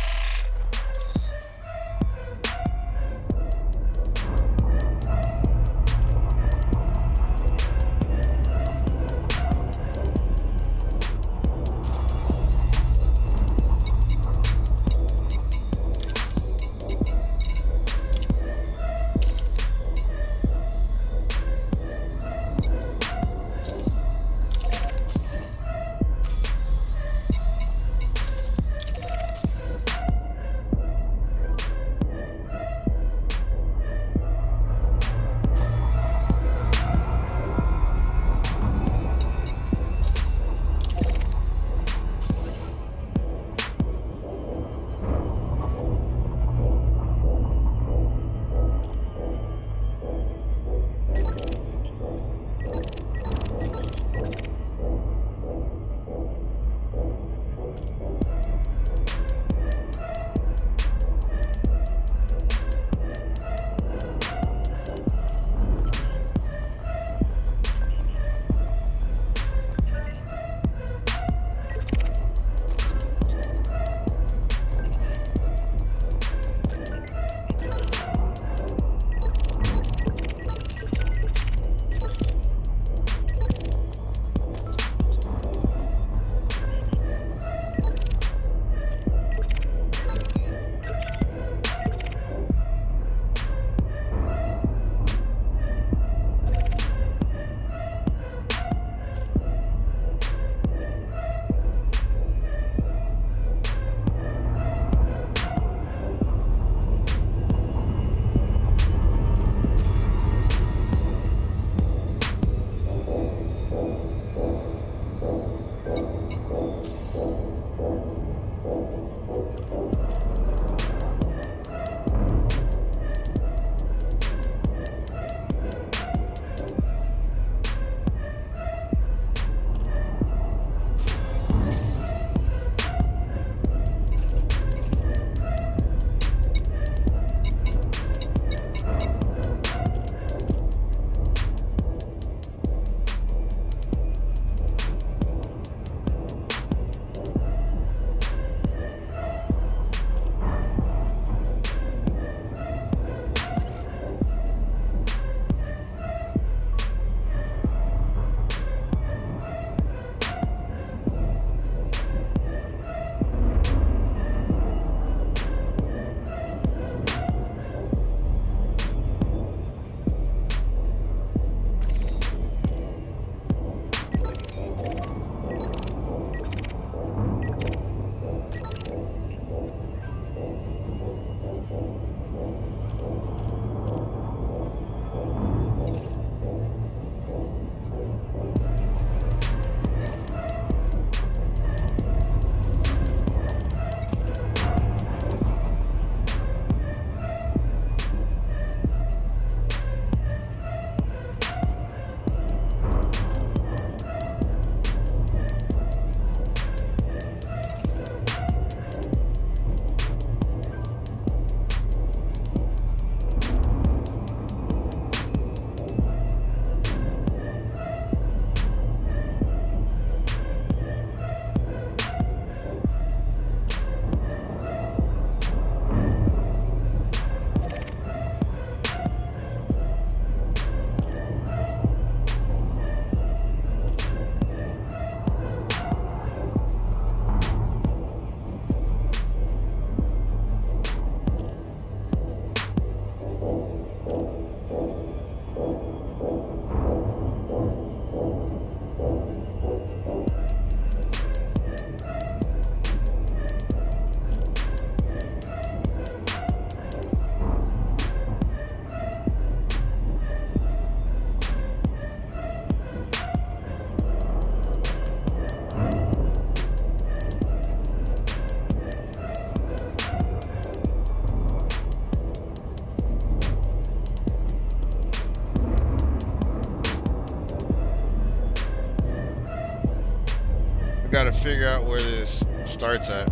figure out where this starts at.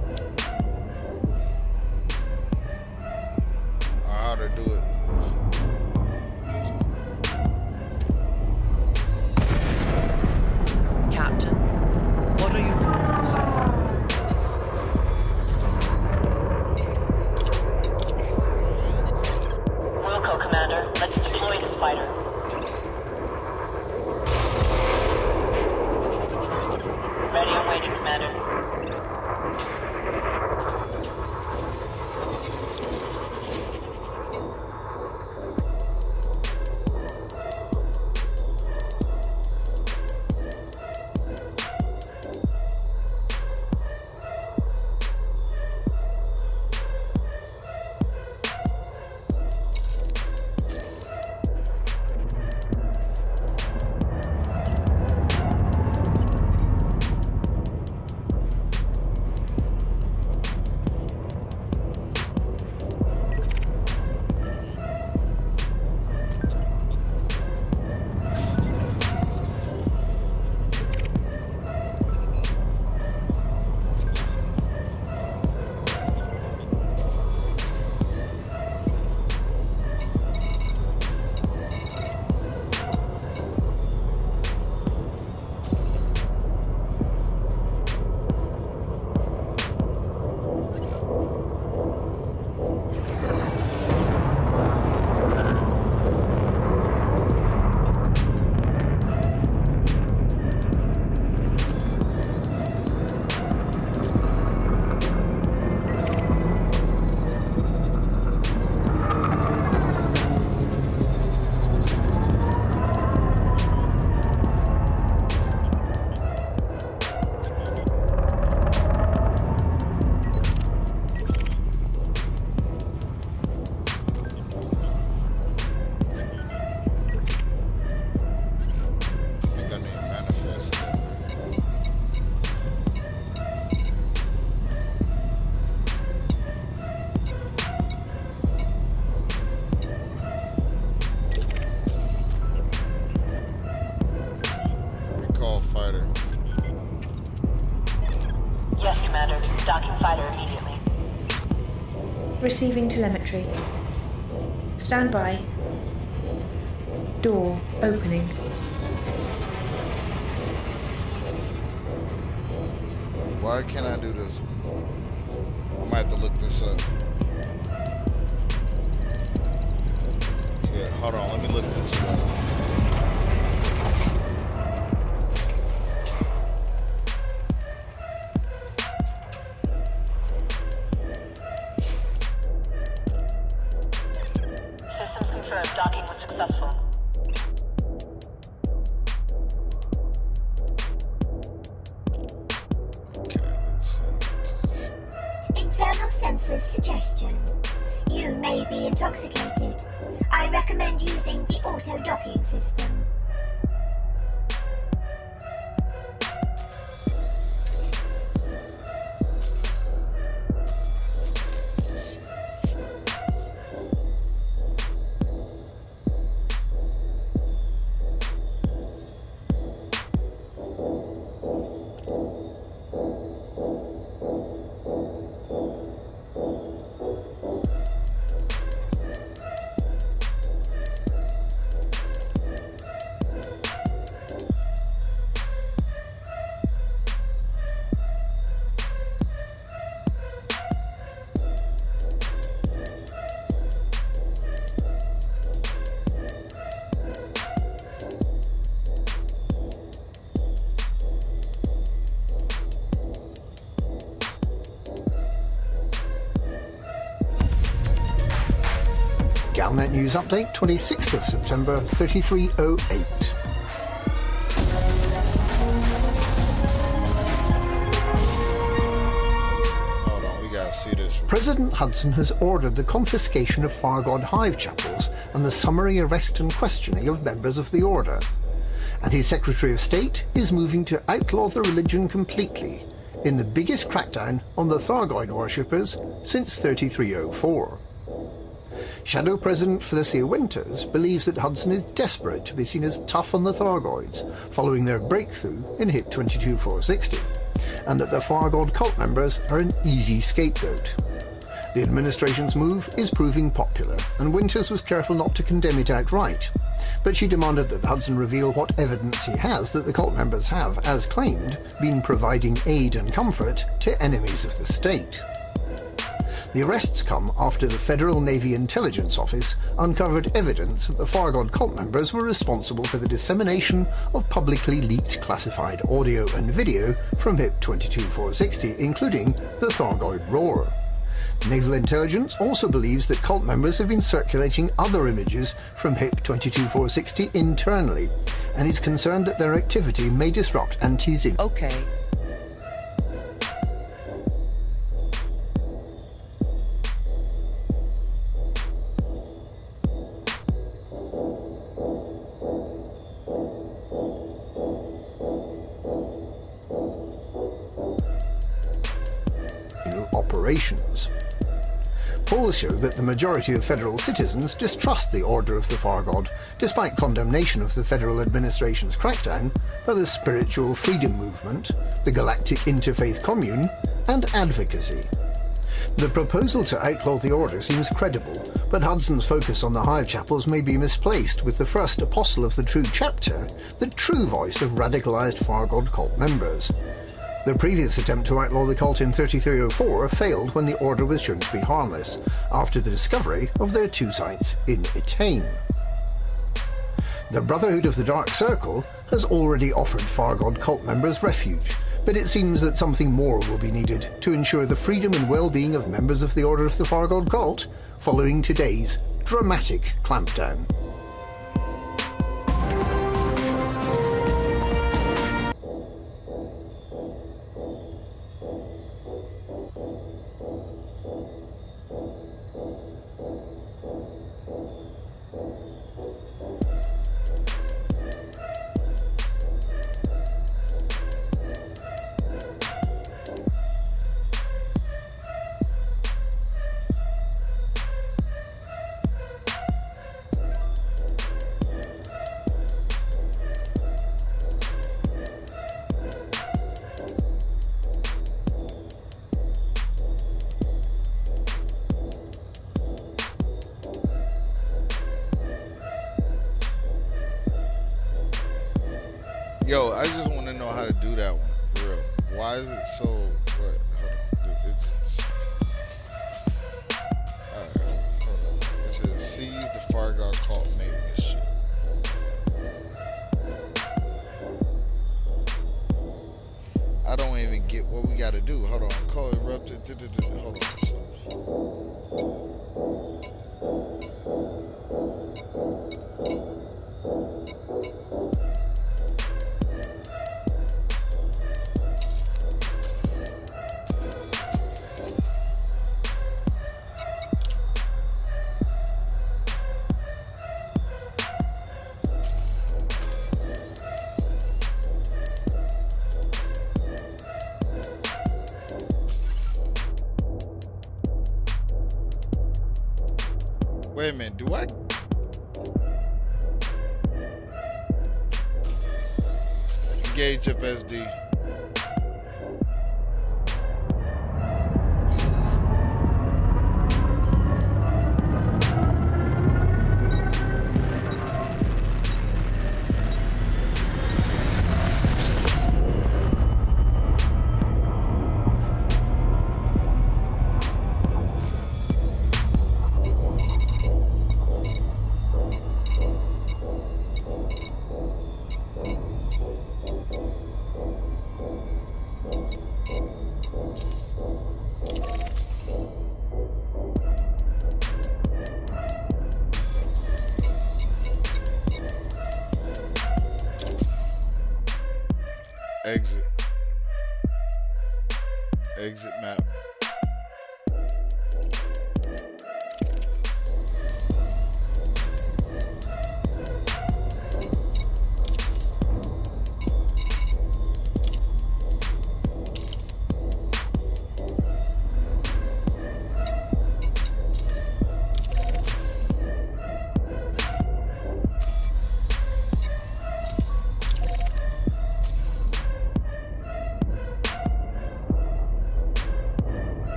Or how to do it. Captain, what are your orders? Wilco, Commander. Let's deploy this fighter. Ready and waiting, Commander. Yes, Commander. Docking fighter immediately. Receiving telemetry. Stand by. Door opening. Why can't I do this? I might have to look this up. Yeah, hold on. Let me look this up. Systems confirmed. Docking was successful. Internal sensors suggestion. You may be intoxicated. I recommend using the auto-docking system. Galnet News Update, 26th of September, 3308. Hold on, we gotta see this. President Hudson has ordered the confiscation of Thargoid hive chapels and the summary arrest and questioning of members of the Order. And his Secretary of State is moving to outlaw the religion completely, in the biggest crackdown on the Thargoid worshippers since 3304. Shadow President Felicia Winters believes that Hudson is desperate to be seen as tough on the Thargoids following their breakthrough in HIT 22460, and that the Fargod cult members are an easy scapegoat. The administration's move is proving popular, and Winters was careful not to condemn it outright, but she demanded that Hudson reveal what evidence he has that the cult members have, as claimed, been providing aid and comfort to enemies of the state. The arrests come after the Federal Navy Intelligence Office uncovered evidence that the Fargod cult members were responsible for the dissemination of publicly leaked classified audio and video from HIP 22460, including the Thargoid roar. Naval Intelligence also believes that cult members have been circulating other images from HIP 22460 internally, and is concerned that their activity may disrupt anti-Zim. Okay. Operations. Polls show that the majority of federal citizens distrust the Order of the Fargod, despite condemnation of the federal administration's crackdown by the Spiritual Freedom Movement, the Galactic Interfaith Commune, and advocacy. The proposal to outlaw the Order seems credible, but Hudson's focus on the Hive Chapels may be misplaced, with the first apostle of the true chapter the true voice of radicalized Fargod cult members. The previous attempt to outlaw the cult in 3304 failed when the Order was shown to be harmless, after the discovery of their 2 sites in Etain. The Brotherhood of the Dark Circle has already offered Fargod cult members refuge, but it seems that something more will be needed to ensure the freedom and well-being of members of the Order of the Fargod cult following today's dramatic clampdown. Yo, I just want to know how to do that one, for real. Why is it so... What? Hold on, dude. It's... Alright, hold on. It says, seize the Fargod cult, maybe this shit. I don't even get what we gotta do. Hold on, call erupted. Hold Wait a minute, do I... Engage FSD. Exit. Exit map.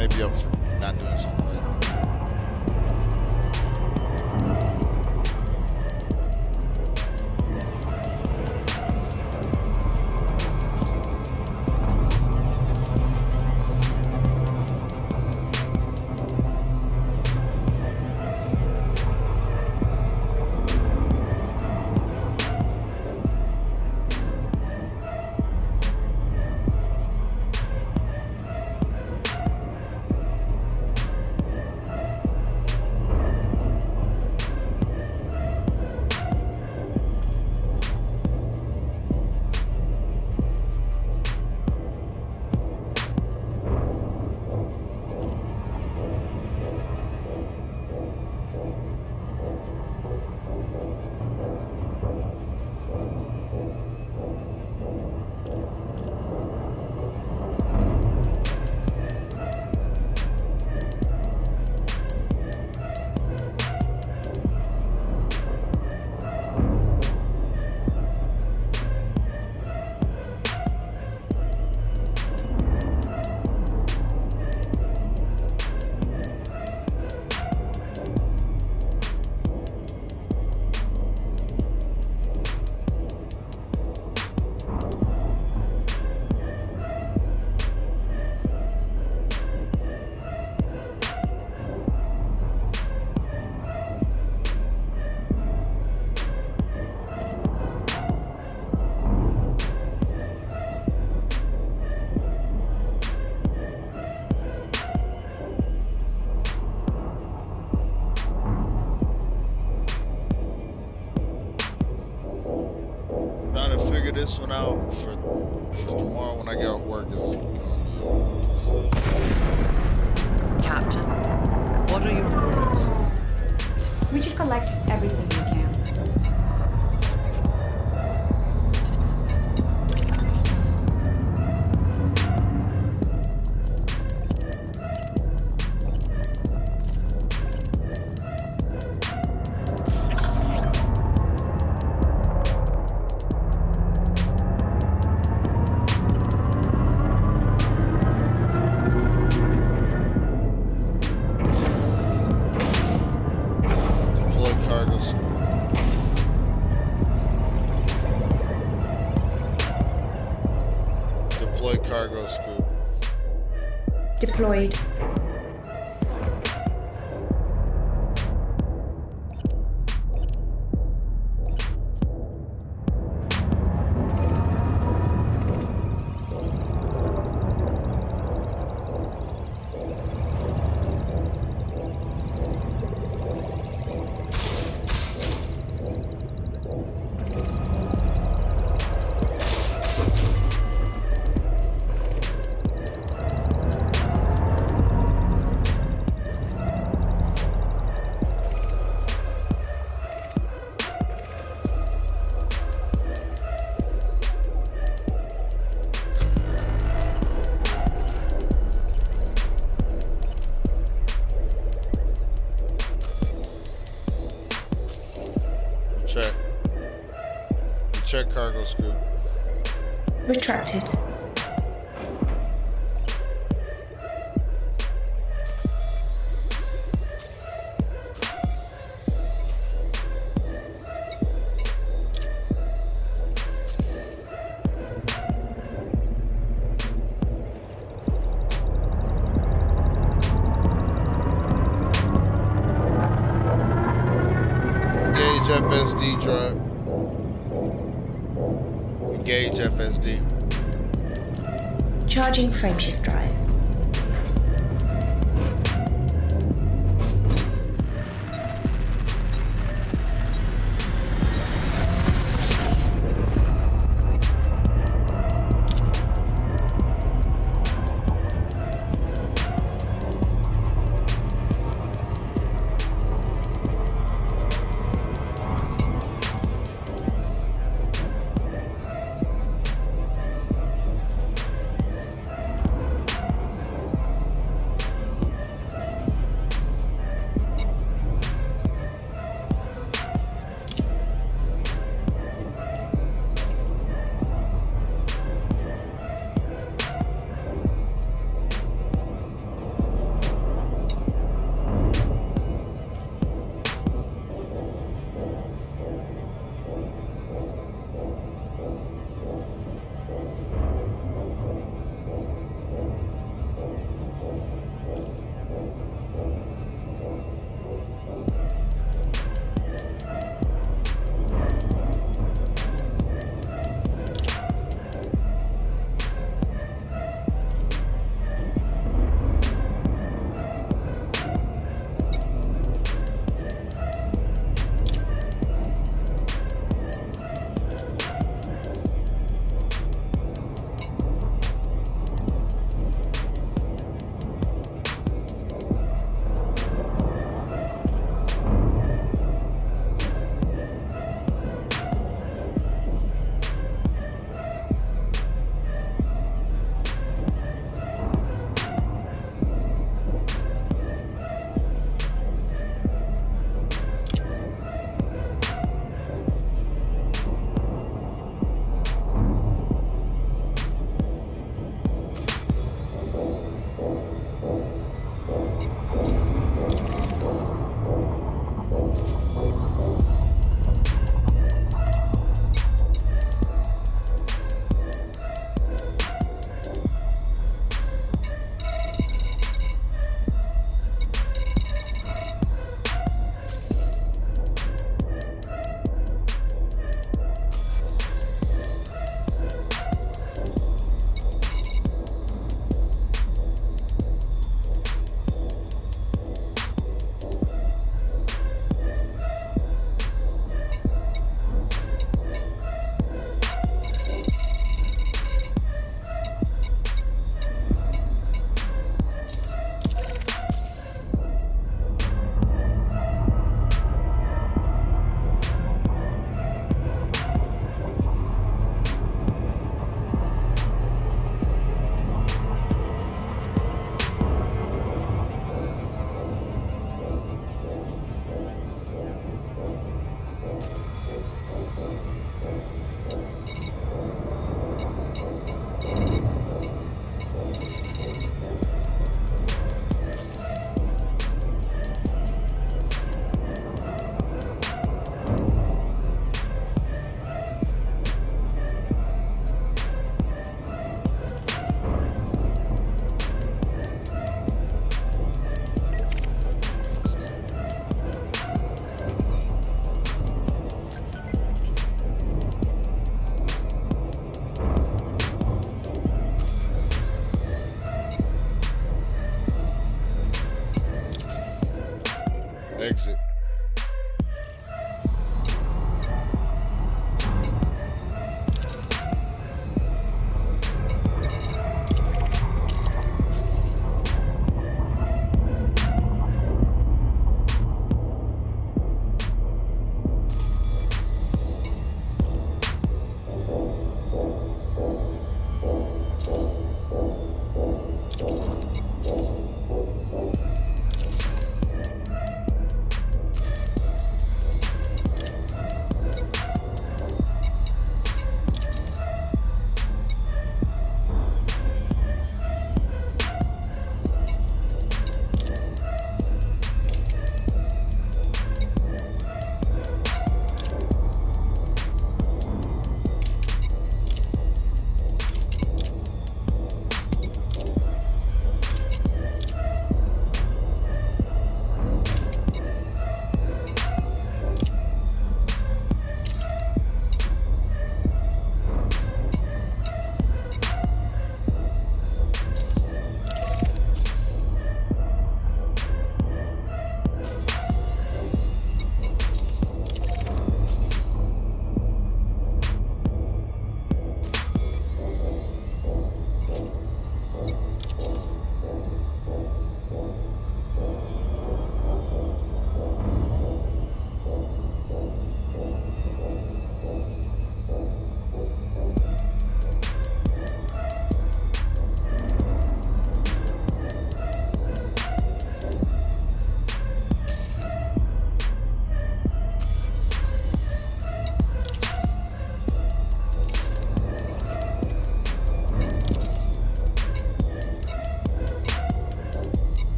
maybe I'm not doing something right. Trying to figure this one out for tomorrow when I get off work. Captain, what are your orders? We should collect everything we can. Deploy cargo scoop. Deployed. Check cargo scoop. Retracted. Engage FSD drive. Engage FSD. Charging frameshift drive.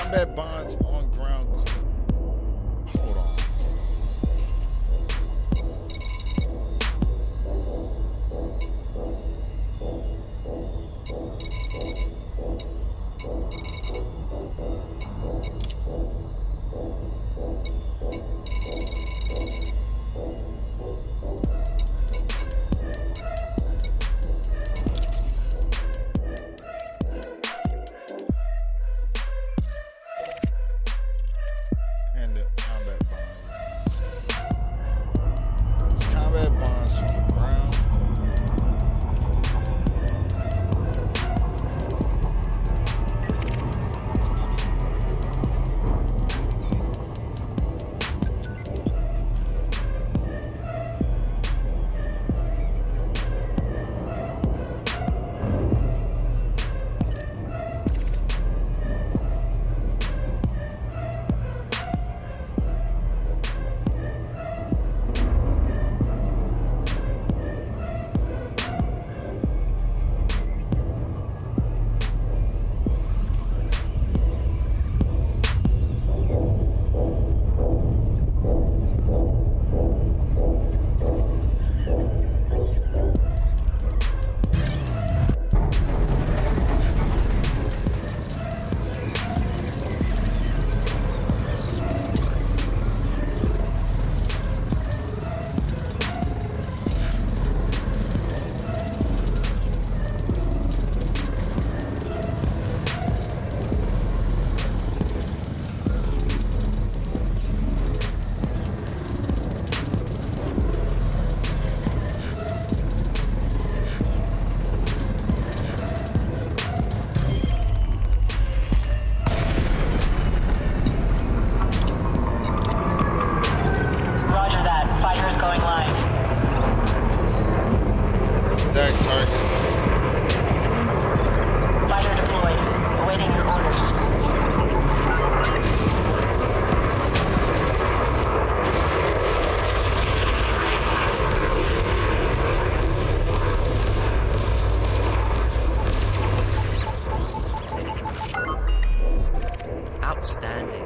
combat bonds on ground. Hold on. And the combat bonds. It's combat bonds from the ground. Roger that. Fighter is going live. Attack target. Fighter deployed. Awaiting your orders. Outstanding.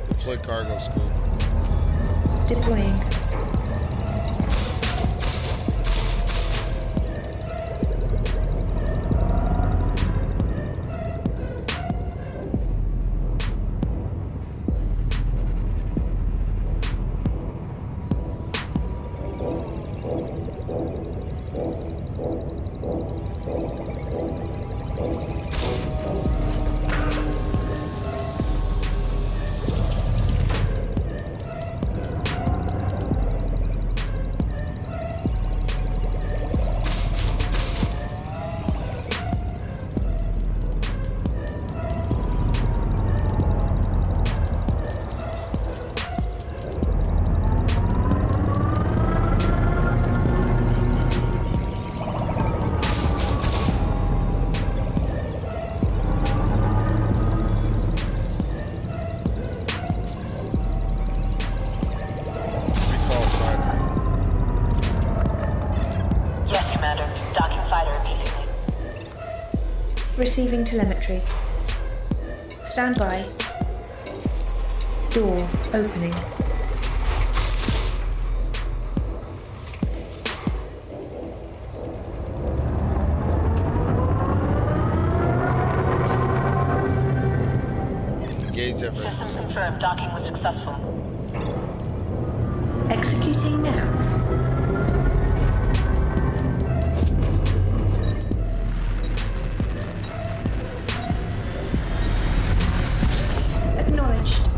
Deploy cargo scope. Deploying. Recall fighter. Yes, Commander. Docking fighter immediately. Receiving telemetry. Stand by. Door opening. Engage System FSD. confirmed. Docking was successful. Executing now. Acknowledged.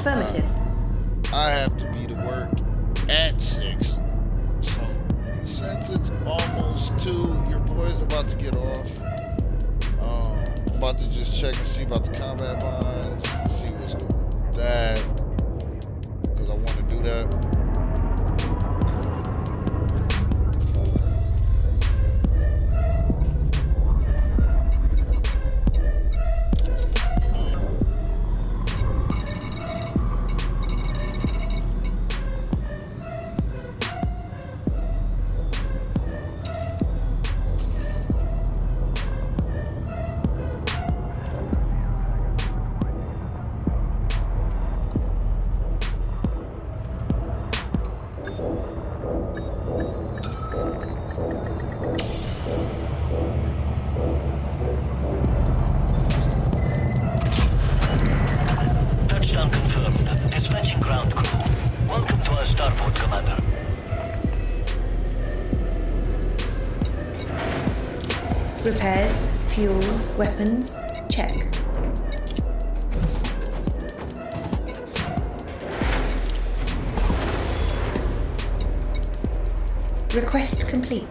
Affirmative. I have to be to work at 6. So since it's almost 2, your boy's about to get off. I'm about to just check and see about the combat bonds, see what's going on with that, because I want to do that. Touchdown confirmed. Dispatching ground crew. Welcome to our starport, Commander. Repairs, fuel, weapons, check. Request complete.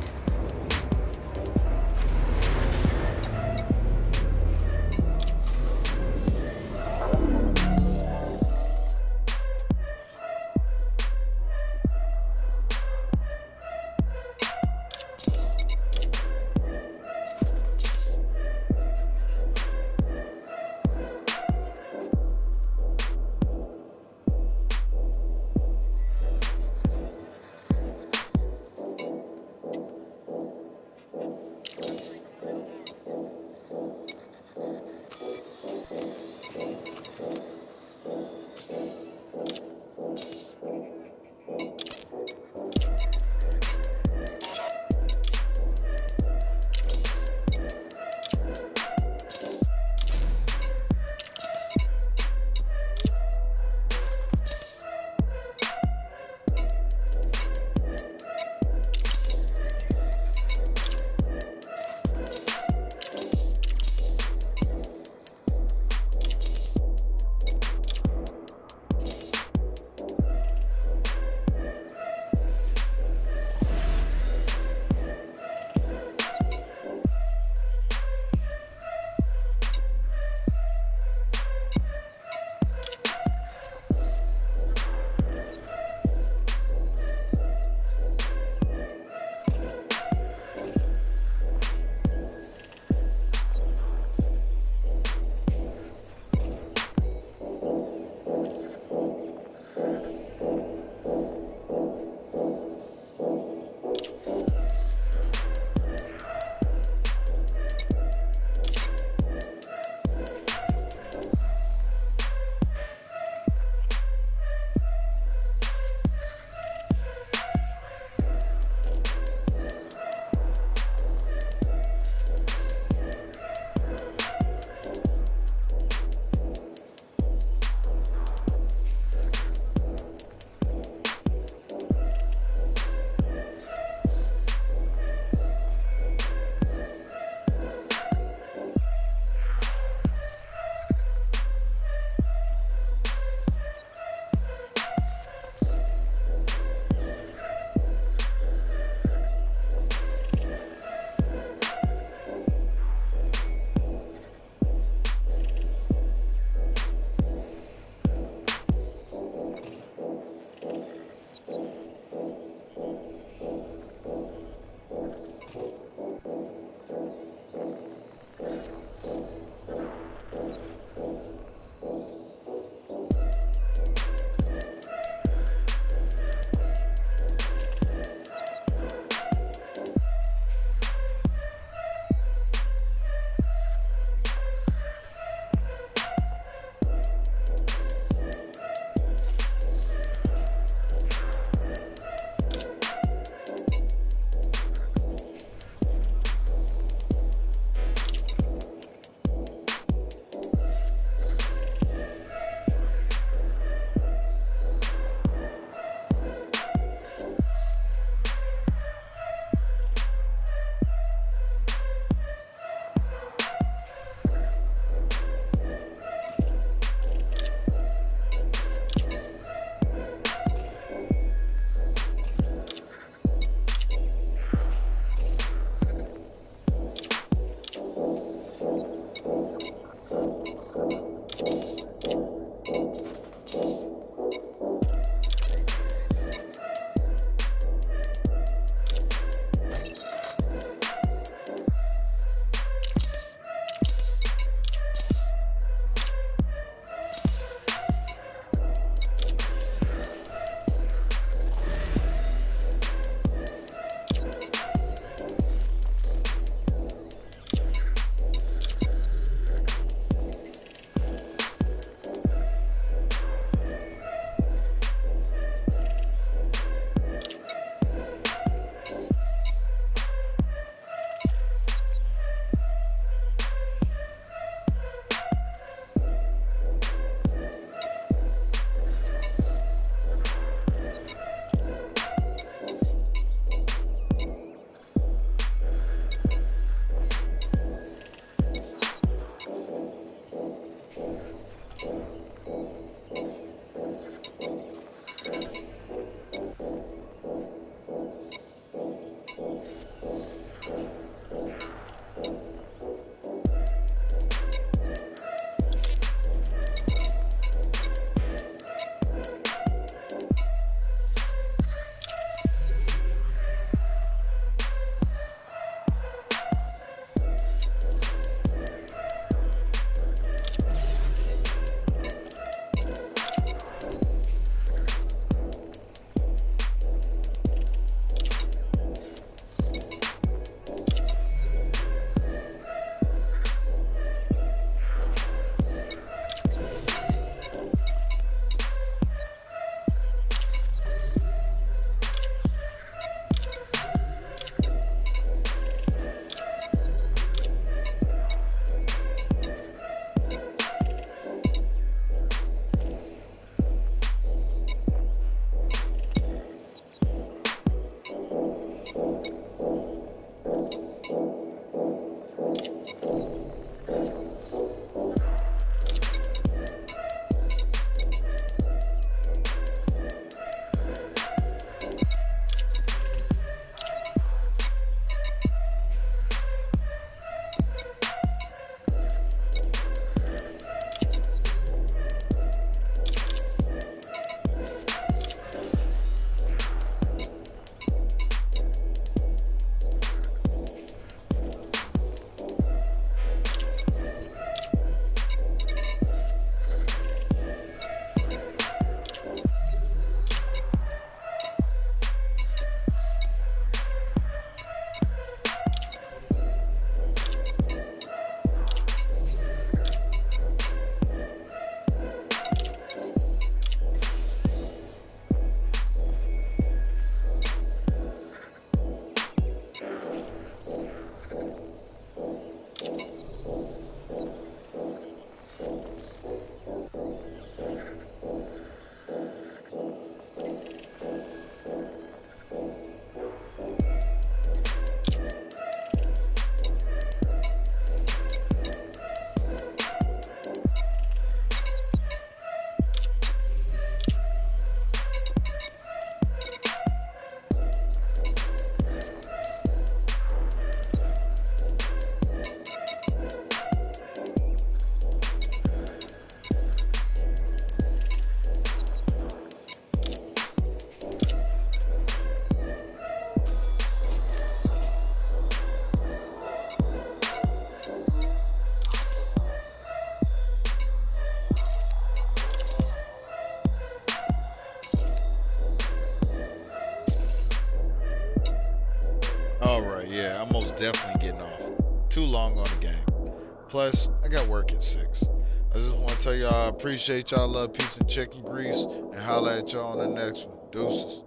Alright, yeah, I'm most definitely getting off. Too long on the game. Plus, I got work at 6. I just want to tell y'all I appreciate y'all love, peace, and chicken grease, and holla at y'all on the next one. Deuces.